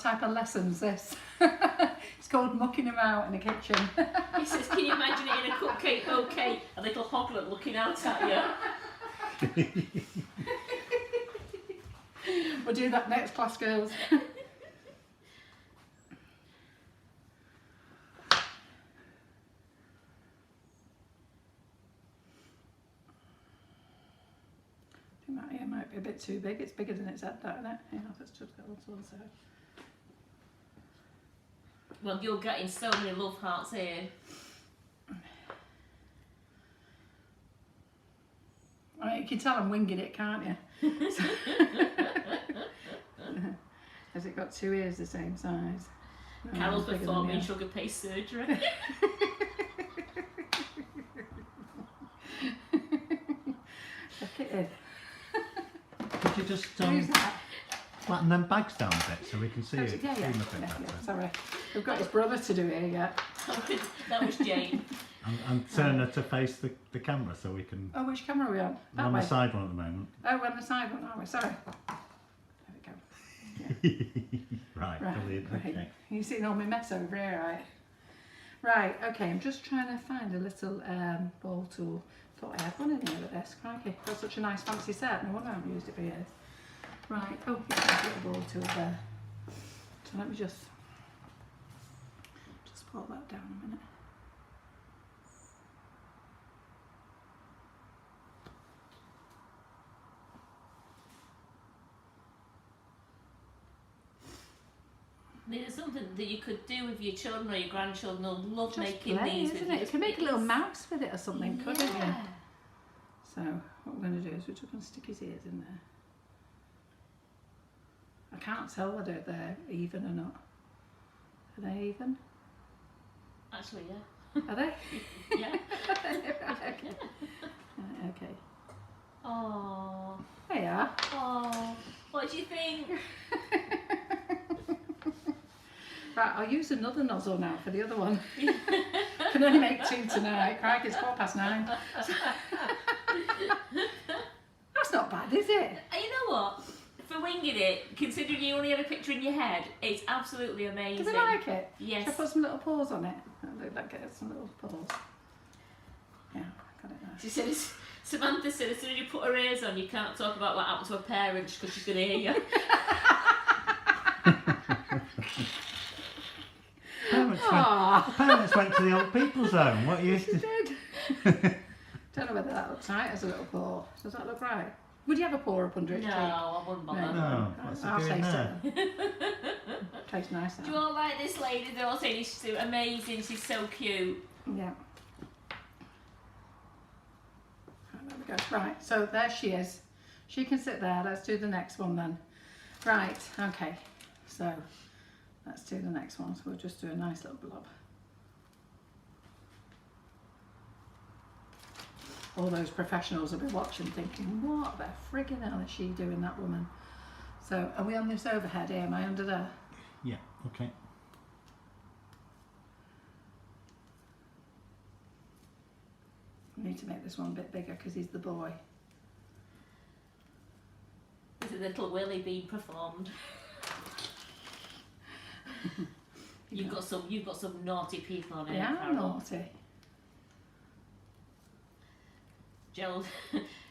type of lesson's this. It's called mucking about in the kitchen. He says, can you imagine it in a cupcake bouquet? A little hoglet looking out at you. We'll do that next class, girls. It might be a bit too big. It's bigger than its head, that, isn't it? Yeah, let's just go on to one side. Well, you're getting so many love hearts here. Right, you can tell I'm winging it, can't you? Has it got two ears the same size? No, Carol's it's bigger than performing the sugar paste surgery. Check it in. Could you just Who's that? flatten them bags down a bit so we can see it? Yeah, see yeah. them a bit better? Yeah, sorry. We've got his brother to do it yet. That was Jane. And turn her to face the camera so we can... Oh, which camera are we on? We're on the side one at the moment. Oh, we're on the side one, are we? Sorry. There we go. Right, Right, brilliant. right. Okay. You seeing all my mess over here, right? Right, okay, I'm just trying to find a little ball tool. Thought I had one in here with this. Crikey, got such a nice fancy set. No wonder I haven't used it for years. Right, oh, yeah, there's a little ball tool there. So let me just pull that down a minute. This is something that you could do with your children or your grandchildren. They'll love Just making play, these. isn't with it? You can make a little mouse with it or something, couldn't you? Yeah. So what we're going to do is we're just going to stick his ears in there. I can't tell whether they're even or not. Are they even? Actually, yeah. Are they? Yeah. Okay. Right, okay. Oh. They are. Oh. What do you think? Right, I'll use another nozzle now for the other one. Can only make two tonight. Crikey, it's 9:15. That's not bad, is it? And you know what? For winging it, considering you only had a picture in your head, it's absolutely amazing. Do they like it? Yes. Should I put some little paws on it? That gets some little paws. Yeah, got it nice. She said, Samantha said, as soon as you put her ears on, you can't talk about what happened to her parents because she's going to hear you. Parents went to the old people's home. What you used to... Did. Don't know whether that looks right as a little paw. Does that look right? Would you have a paw up under its No, cheek? I wouldn't bother. No, what's I'll it doing taste there? it. Tastes nice. Do you all like this lady? They're all saying she's so amazing, she's so cute. Yeah. Right, there we go. Right, so there she is. She can sit there. Let's do the next one then. Right, okay. So let's do the next one. So we'll just do a nice little blob. All those professionals will be watching thinking, what the friggin' hell is she doing, that woman? So are we on this overhead here? Am I under there? Yeah, okay. I need to make this one a bit bigger because he's the boy. There's a little Willy being performed. You've got some naughty people on here. Yeah, Carol. naughty.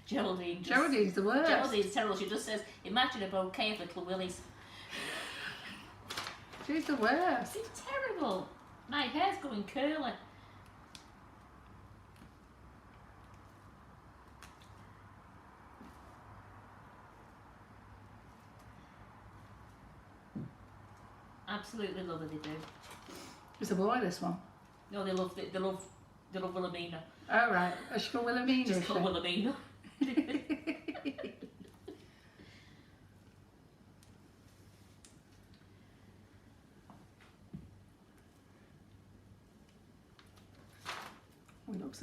Geraldine's the worst. Geraldine's terrible. She just says, imagine a bouquet of little willies. She's the worst. It's terrible. My hair's going curly. Absolutely love it, they do. It's a boy, this one. No, they love Wilhelmina. Oh, right. Is she called Wilhelmina? Just called Wilhelmina. Oh, it looks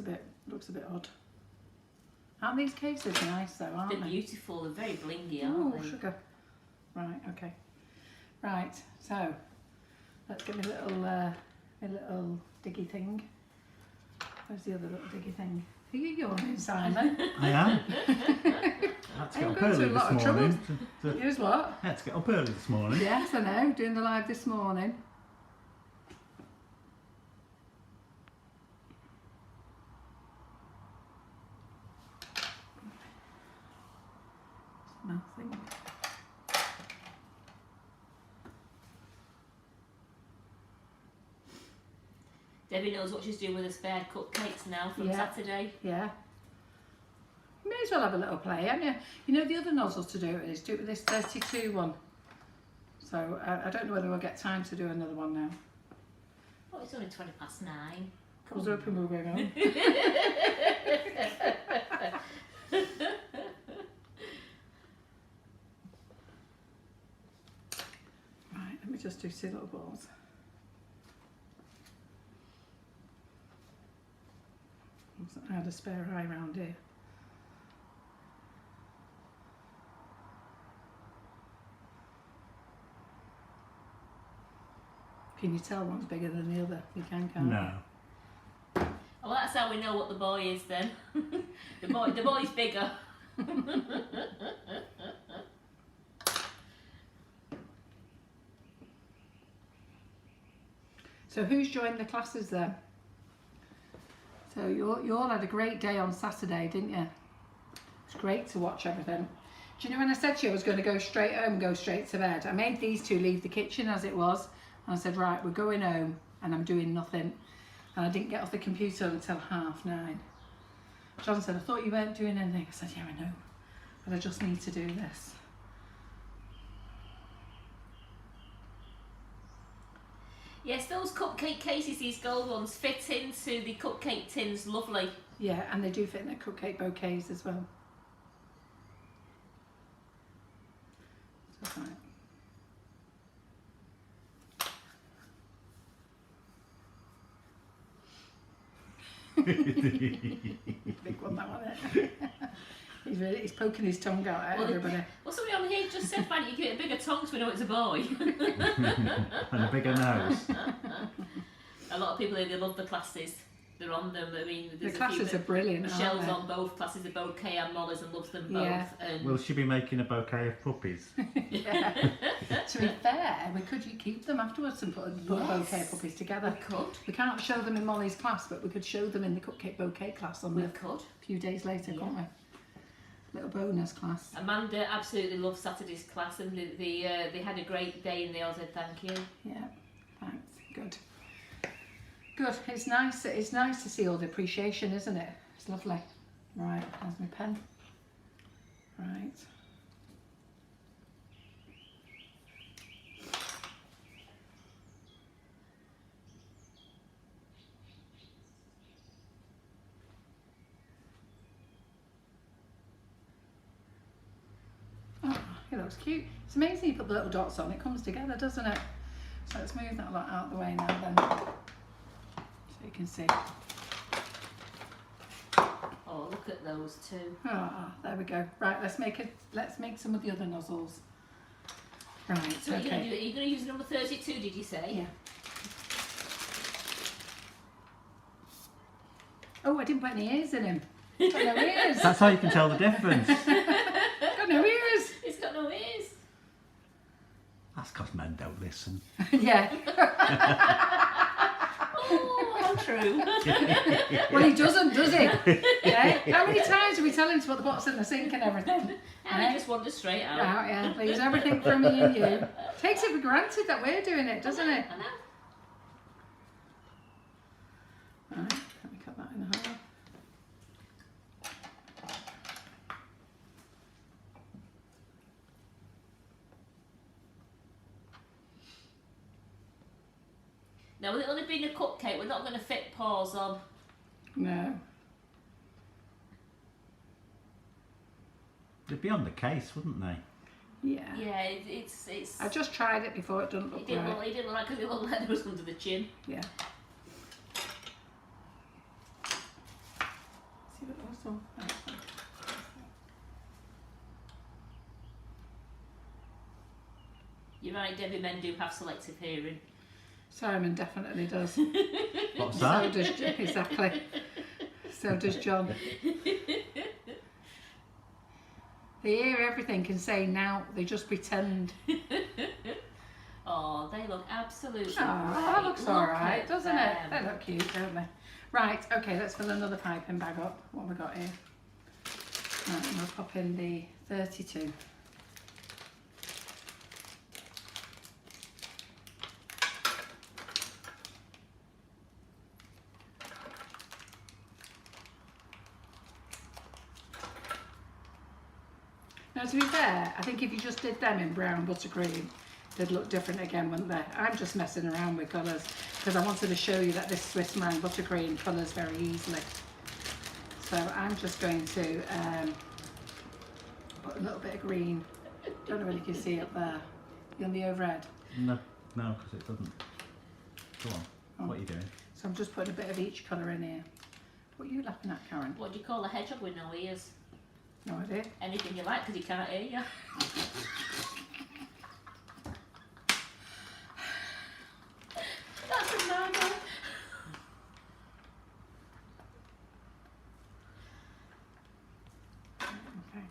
a bit odd. Aren't these cases nice though, aren't They're they? beautiful, they're very blingy, Oh, aren't they? sugar. Right, okay. Right, so let's get my little diggy thing. Where's the other little diggy thing? Are you yawning, Simon? I am. I had to get I'm up going to early a lot this of trouble. morning. Here's what? I had to get up early this morning. Yes, I know, doing the live this morning. Nothing. Debbie knows what she's doing with the spare cupcakes now from Yeah. Saturday. Yeah. You may as well have a little play, haven't you? You know the other nozzle to do it is do it with this 32 one. So I don't know whether we'll get time to do another one now. Oh, it's only 20 past 9. I was hoping we were going on. Right, let me just do 2 little balls. I had a spare eye round here. Can you tell one's bigger than the other? You can, can't you? No. Well, that's how we know what the boy is then. the boy's bigger. So who's joined the classes then? So you all had a great day on Saturday, didn't you? It's great to watch everything. Do you know when I said to you I was going to go straight home and go straight to bed? I made these two leave the kitchen as it was. And I said, right, we're going home and I'm doing nothing. And I didn't get off the computer until 9:30. John said, I thought you weren't doing anything. I said, yeah, I know. But I just need to do this. Yes, those cupcake cases, these gold ones, fit into the cupcake tins lovely. Yeah, and they do fit in the cupcake bouquets as well. So, right. Big one, that one. He's poking his tongue out at everybody. Well, somebody on here just said, "Fanny, you give it a bigger tongue so we know it's a boy." And a bigger nose. A lot of people here, they love the classes. They're on them. I mean, The classes are brilliant, Michelle's aren't on both classes, the bouquet and Molly's, and loves them both. Yeah. And Will she be making a bouquet of puppies? Yeah. To be fair, we could keep them afterwards and put a bouquet of puppies together. we could. We can't show them in Molly's class, but we could show them in the cupcake bouquet class on We the could. few days later, couldn't we? Little bonus class. Amanda absolutely loved Saturday's class, and they had a great day, and they all said thank you. Yeah, thanks. Good. Good. It's nice. It's nice to see all the appreciation, isn't it? It's lovely. Right, there's my pen. Right. Oh, it looks cute. It's amazing you put the little dots on. It comes together, doesn't it? So let's move that lot out of the way now then, so you can see. Oh, look at those two. Ah, there we go. Right, let's make some of the other nozzles. Right, So what okay. you're going to use number 32, did you say? Yeah. Oh, I didn't put any ears in him. Got no ears. That's how you can tell the difference. Got no ears. It's got no ears. That's because men don't listen. Yeah. Oh, how true. Well, he doesn't, does he? Yeah. How many times do we tell him to put the pots in the sink and everything? And he just wanders straight out. Out, yeah, please. Everything from me and you. Takes it for granted that we're doing it, doesn't it? I know. Right, let me cut that in half. Now, with it only being a cupcake, we're not going to fit paws on. No. They'd be on the case, wouldn't they? Yeah. Yeah, it's. I just tried it before, it doesn't look It didn't right. look, it didn't look like because it looked like there was under the chin. Yeah. See what else on? You're right, Debbie, men do have selective hearing. Simon definitely does. What's So that? does exactly. So does John. They hear everything and say now, they just pretend. Oh, they look absolutely Oh, that looks Look alright, at doesn't it? them. They look cute, don't they? Right, okay, let's fill another piping bag up. What have we got here? Right, and we'll pop in the 32. Now, to be fair, I think if you just did them in brown buttercream, they'd look different again, wouldn't they? I'm just messing around with colours because I wanted to show you that this Swiss brown buttercream colours very easily. So I'm just going to put a little bit of green. Don't know whether you can see up there. You on the overhead? No, because it doesn't. Go on. Oh. What are you doing? So I'm just putting a bit of each colour in here. What are you laughing at, Karen? What do you call a hedgehog with no ears? No idea. Anything you like because he can't hear you. That's a no-no. Okay.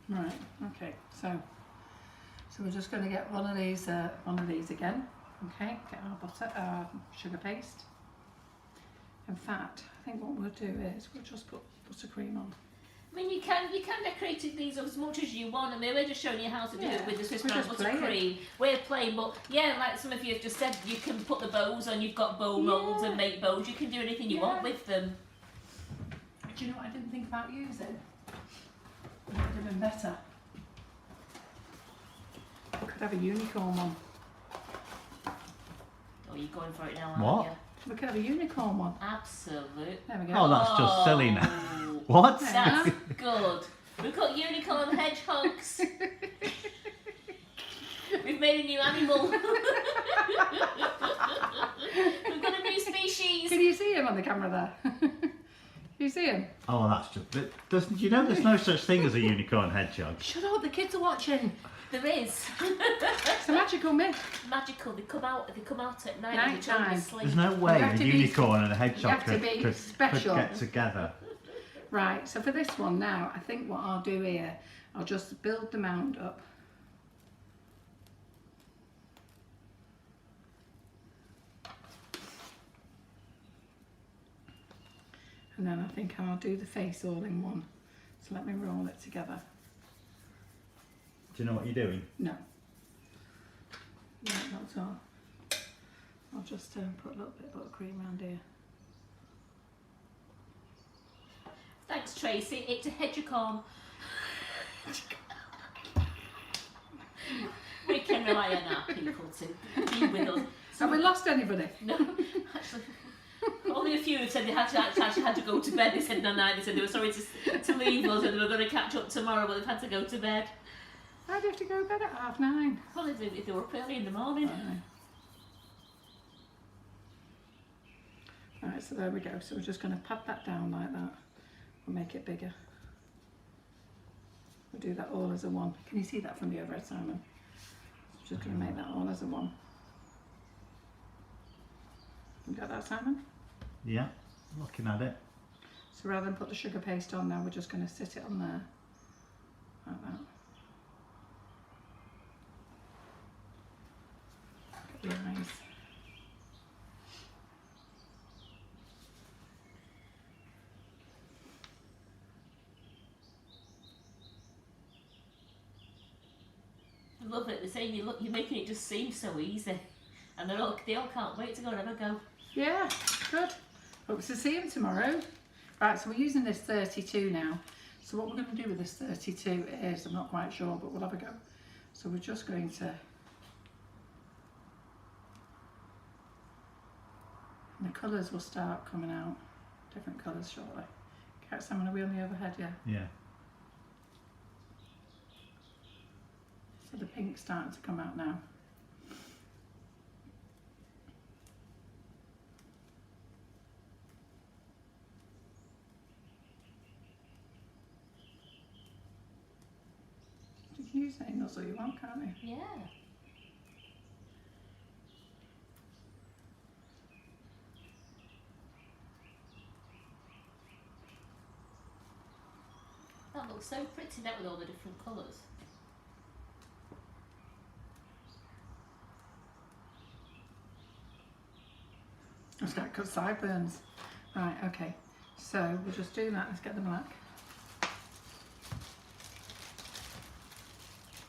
Right, okay, so we're just going to get one of these again, okay, get our butter, our sugar paste. In fact, I think what we'll do is we'll just put buttercream on. I mean, you can decorate these as much as you want. I mean, we're just showing you how to do it with the Swiss we're brown just playing. buttercream. We're playing, but yeah, like some of you have just said, you can put the bows on. You've got bow molds and make bows. You can do anything you want with them. Do you know what I didn't think about using? It would have been better. We could have a unicorn one. Oh, you're going for it now, What? aren't you? We could have a unicorn one. Absolutely. There we go. Oh, that's just silly now. Oh, What? That's good. We've got unicorn hedgehogs. We've made a new animal. We've got a new species. Can you see him on the camera there? Can you see him? Oh, that's just. You know, there's no such thing as a unicorn hedgehog. Shut up, the kids are watching. There is. It's a magical myth. Magical. They come out at night. Night when the children time. sleep. There's no way have a to be- unicorn and a hedgehog have to be could special. get together. Right, so for this one now, I think what I'll do here, I'll just build the mound up. And then I think I'll do the face all in one. So let me roll it together. Do you know what you're doing? No. No, not at all. I'll just put a little bit of buttercream around here. Thanks, Tracy. It's a hedgehog. We can rely on our people to be with us. Have we lost anybody? No, actually, only a few have said they actually had to go to bed. They said no, they said they were sorry to leave us and they were going to catch up tomorrow, but they've had to go to bed. I'd have to go to bed at 9:30. Well, if they were up early in the morning. Right, so there we go. So we're just going to pat that down like that. We'll make it bigger. We'll do that all as a one. Can you see that from the overhead, Simon? So just going to make that all as a one. You got that, Simon? Yeah, looking at it. So rather than put the sugar paste on now, we're just going to sit it on there. Like that. Look at the eyes. Love it. They're saying you're making it just seem so easy, and they all can't wait to go and have a go. Yeah, good. Hope to see him tomorrow. Right, so we're using this 32 now. So what we're going to do with this 32 is, I'm not quite sure, but we'll have a go. So we're just going to, and the colours will start coming out, different colours shortly. Okay, so I'm going to wheel me overhead, yeah? Yeah. So the pink's starting to come out now. You can use any nozzle you want, can't you? Yeah. That looks so pretty, that with all the different colours. It's got good sideburns. Right, okay. So we'll just do that. Let's get the black.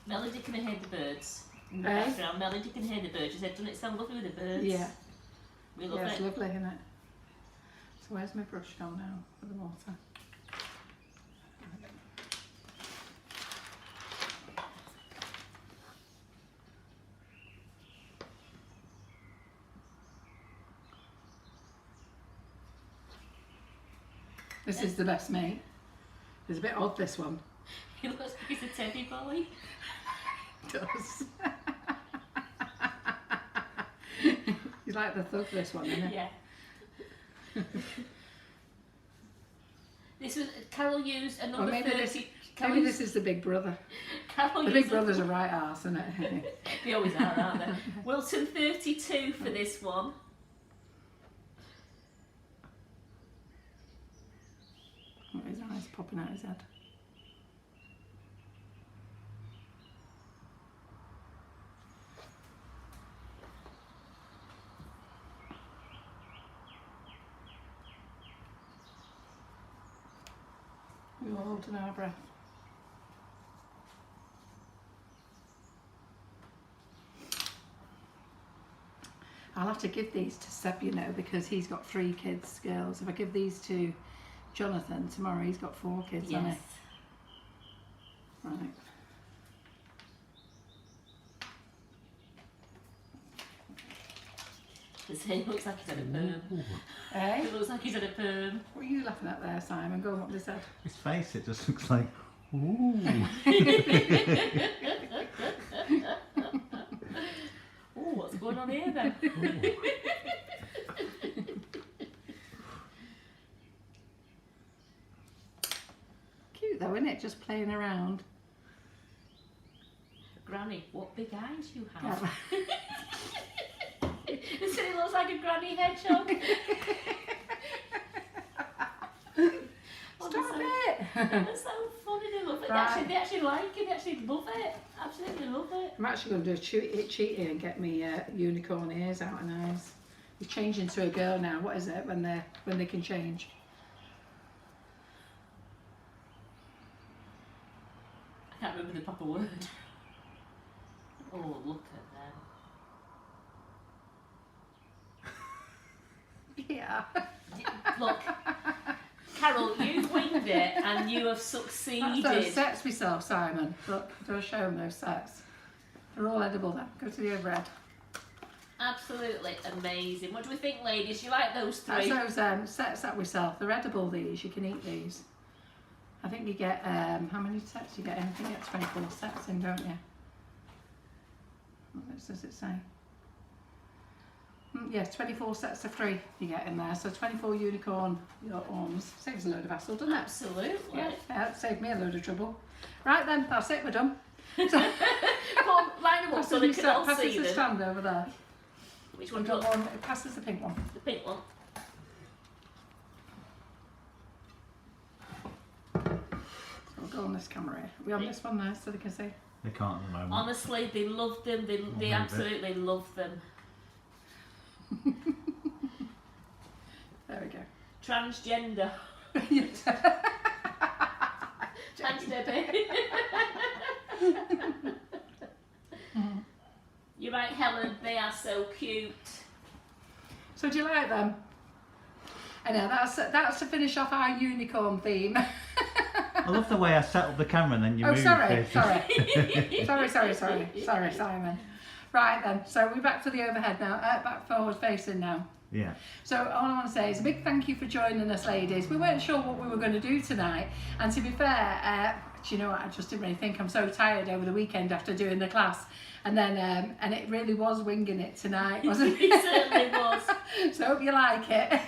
Melody can hear the birds. In the Eh? background, Melody can hear the birds. She said, doesn't it sound lovely with the birds? Yeah. We love Yeah, it. it's lovely, isn't it? So where's my brush gone now for the water? This is the best mate. It's a bit odd, this one. He looks like he's a teddy boy. It does. He's like the thug, this one, isn't it? Yeah. This was Carol used a Or number maybe 30. maybe this is the big brother. Carol The used big brother's a right arse, isn't it? They always are, aren't they? Wilton 32 for this one. Oh, his eyes popping out his head. We're all holding our breath. I'll have to give these to Seb, you know, because he's got 3 kids, girls. If I give these to Jonathan tomorrow, he's got 4 kids, hasn't Yes. he? Right. The same looks like he's had a perm. Eh? It looks like he's had a perm. What are you laughing at there, Simon? Go on, what they said. His face, it just looks like, ooh. Oh, what's going on here then? Cute though, isn't it? Just playing around. Granny, what big eyes you have. Yeah. They said it looks like a granny hedgehog. Stop it! That's so funny, they love it. Right. They actually like it, they actually love it. Absolutely love it. I'm actually going to do a cheating and get me unicorn ears out and eyes. He's changing to a girl now. What is it when they can change? I can't remember the proper word. Oh, look at them. Yeah. Look, Carol, you've winged it and you have That's succeeded. those sets myself, Simon. Look, do I show them those sets? They're all edible then. Go to the overhead. Absolutely amazing. What do we think, ladies? You like those 3? That's those sets that we sell. They're edible, these. You can eat these. I think you get, how many sets you get? I think you get 24 sets in, don't you? What does it say? Yes, 24 sets of 3 you get in there. So 24 unicorn arms. Saves a load of hassle, doesn't it? Absolutely. Yeah, saved me a load of trouble. Right then, that's it, we're done. So, Come on, line them up so they can all passes see the them. stand over there. Which We've one do you got want? one, it passes the pink one. The pink one. So we'll go on this camera here. Are we on this one now so they can see? They can't at the moment. Honestly, they love them. They move it. absolutely love them. There we go. Transgender. Thanks, Debbie. right, Helen, they are so cute. So do you like them? I know, that's to finish off our unicorn theme. I love the way I set up the camera and then you Oh, move. sorry. Sorry, Simon. Right then, so we're back to the overhead now, back forward facing now. Yeah. So all I want to say is a big thank you for joining us, ladies. We weren't sure what we were going to do tonight, and to be fair, do you know what, I just didn't really think. I'm so tired over the weekend after doing the class, and then and it really was winging it tonight, wasn't it? It certainly was. So hope you like it.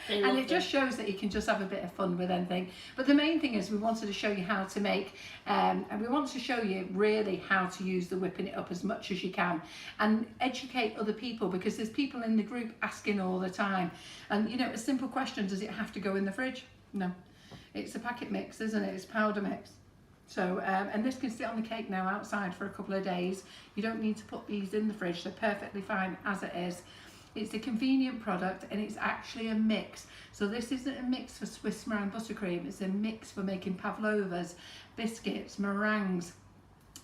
They And it loved just shows that you can just have a bit of fun with anything. But the main thing is we wanted to show you how to make, and we want to show you really how to use the whipping it up as much as you can, and educate other people, because there's people in the group asking all the time. And you know, a simple question, does it have to go in the fridge? No, it's a packet mix, isn't it? It's powder mix. So, and this can sit on the cake now outside for a couple of days. You don't need to put these in the fridge, they're perfectly fine as it is. It's a convenient product, and it's actually a mix. So this isn't a mix for Swiss meringue buttercream, it's a mix for making pavlovas, biscuits, meringues.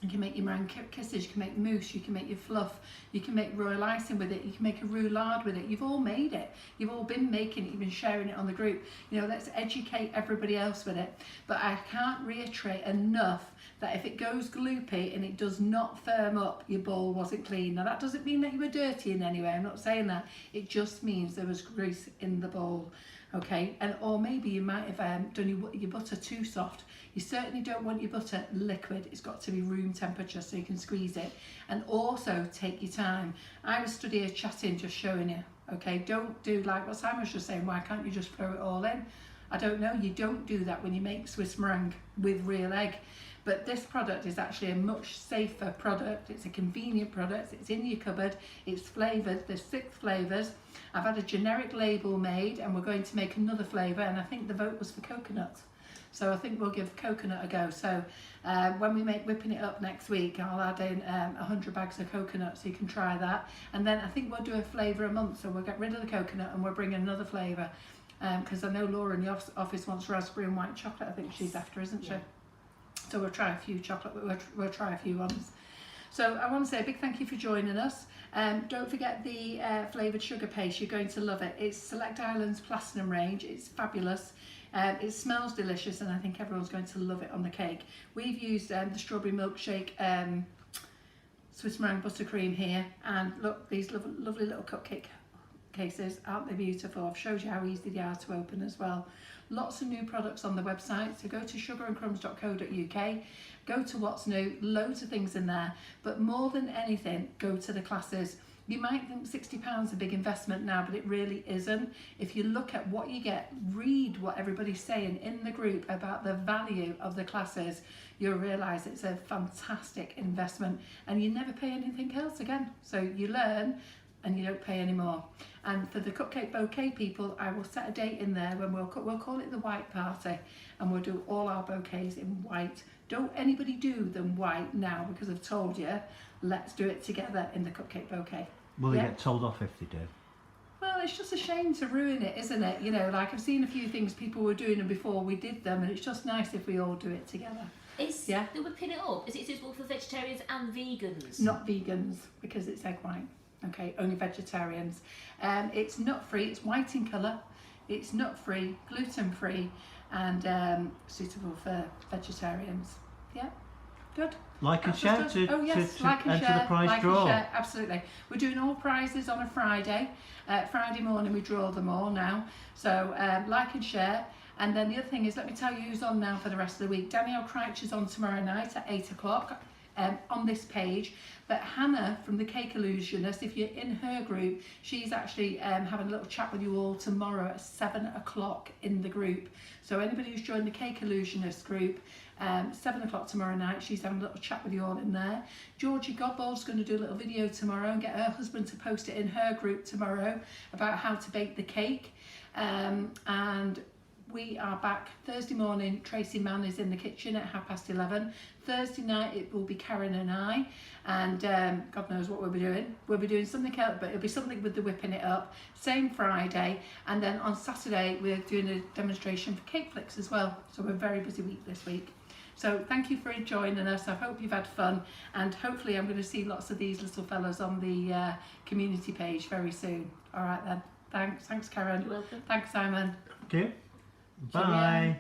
You can make your meringue kisses, you can make mousse, you can make your fluff, you can make royal icing with it, you can make a roulade with it. You've all made it, you've all been making it, you've been sharing it on the group. You know, let's educate everybody else with it. But I can't reiterate enough that if it goes gloopy and it does not firm up, your bowl wasn't clean. Now that doesn't mean that you were dirty in any way, I'm not saying that. It just means there was grease in the bowl. Okay, and or maybe you might have done your butter too soft. You certainly don't want your butter liquid. It's got to be room temperature so you can squeeze it. And also take your time. I was stood here chatting, just showing you. Okay, don't do like what Simon was just saying, why can't you just throw it all in? I don't know, you don't do that when you make Swiss meringue with real egg. But this product is actually a much safer product. It's a convenient product. It's in your cupboard. It's flavoured. There's 6 flavours. I've had a generic label made, and we're going to make another flavour, and I think the vote was for coconut. So I think we'll give coconut a go. So when we make whipping it up next week, I'll add in 100 bags of coconut, so you can try that. And then I think we'll do a flavour a month. So we'll get rid of the coconut and we'll bring another flavour. Because I know Laura in the office wants raspberry and white chocolate. I think she's after, isn't she? So we'll try a few chocolate, we'll try a few ones. So I want to say a big thank you for joining us. Don't forget the flavoured sugar paste, you're going to love it. It's Select Islands Platinum range, it's fabulous. It smells delicious, and I think everyone's going to love it on the cake. We've used the strawberry milkshake Swiss meringue buttercream here, and look, these lovely little cupcake cases, aren't they beautiful? I've showed you how easy they are to open as well. Lots of new products on the website, so go to sugarandcrumbs.co.uk, go to what's new, loads of things in there, but more than anything, go to the classes. You might think £60 a big investment now, but it really isn't. If you look at what you get, read what everybody's saying in the group about the value of the classes, you'll realise it's a fantastic investment, and you never pay anything else again. So you learn and you don't pay any more. And for the cupcake bouquet people, I will set a date in there when we'll call it the white party, and we'll do all our bouquets in white. Don't anybody do them white now, because I've told you, let's do it together in the cupcake bouquet. Will they get told off if they do? Well, it's just a shame to ruin it, isn't it? You know, like I've seen a few things people were doing before we did them, and it's just nice if we all do it together. The whipping it up, is it suitable for vegetarians and vegans? Not vegans, because it's egg white. Okay, only vegetarians. It's nut free, it's white in colour, it's nut free, gluten free, and suitable for vegetarians. Yeah, good. Like and share to enter the prize draw. Absolutely. We're doing all prizes on a Friday. Friday morning we draw them all now. So like and share. And then the other thing is, let me tell you who's on now for the rest of the week. Danielle Crouch is on tomorrow night at 8 o'clock. On this page, but Hannah from the Cake Illusionist, if you're in her group, she's actually having a little chat with you all tomorrow at 7 o'clock in the group. So anybody who's joined the Cake Illusionist group, 7 o'clock tomorrow night, she's having a little chat with you all in there. Georgie Godbold's going to do a little video tomorrow and get her husband to post it in her group tomorrow about how to bake the cake. And we are back Thursday morning. Tracy Mann is in the kitchen at 11:30. Thursday night it will be Karen and I, and God knows what we'll be doing. We'll be doing something else, but it'll be something with the whipping it up. Same Friday, and then on Saturday we're doing a demonstration for cake flicks as well. So we're a very busy week this week. So thank you for joining us. I hope you've had fun, and hopefully I'm going to see lots of these little fellas on the community page very soon. All right then. Thanks Karen. You're welcome. Thanks Simon. Okay. Cheerio. Bye. Bye.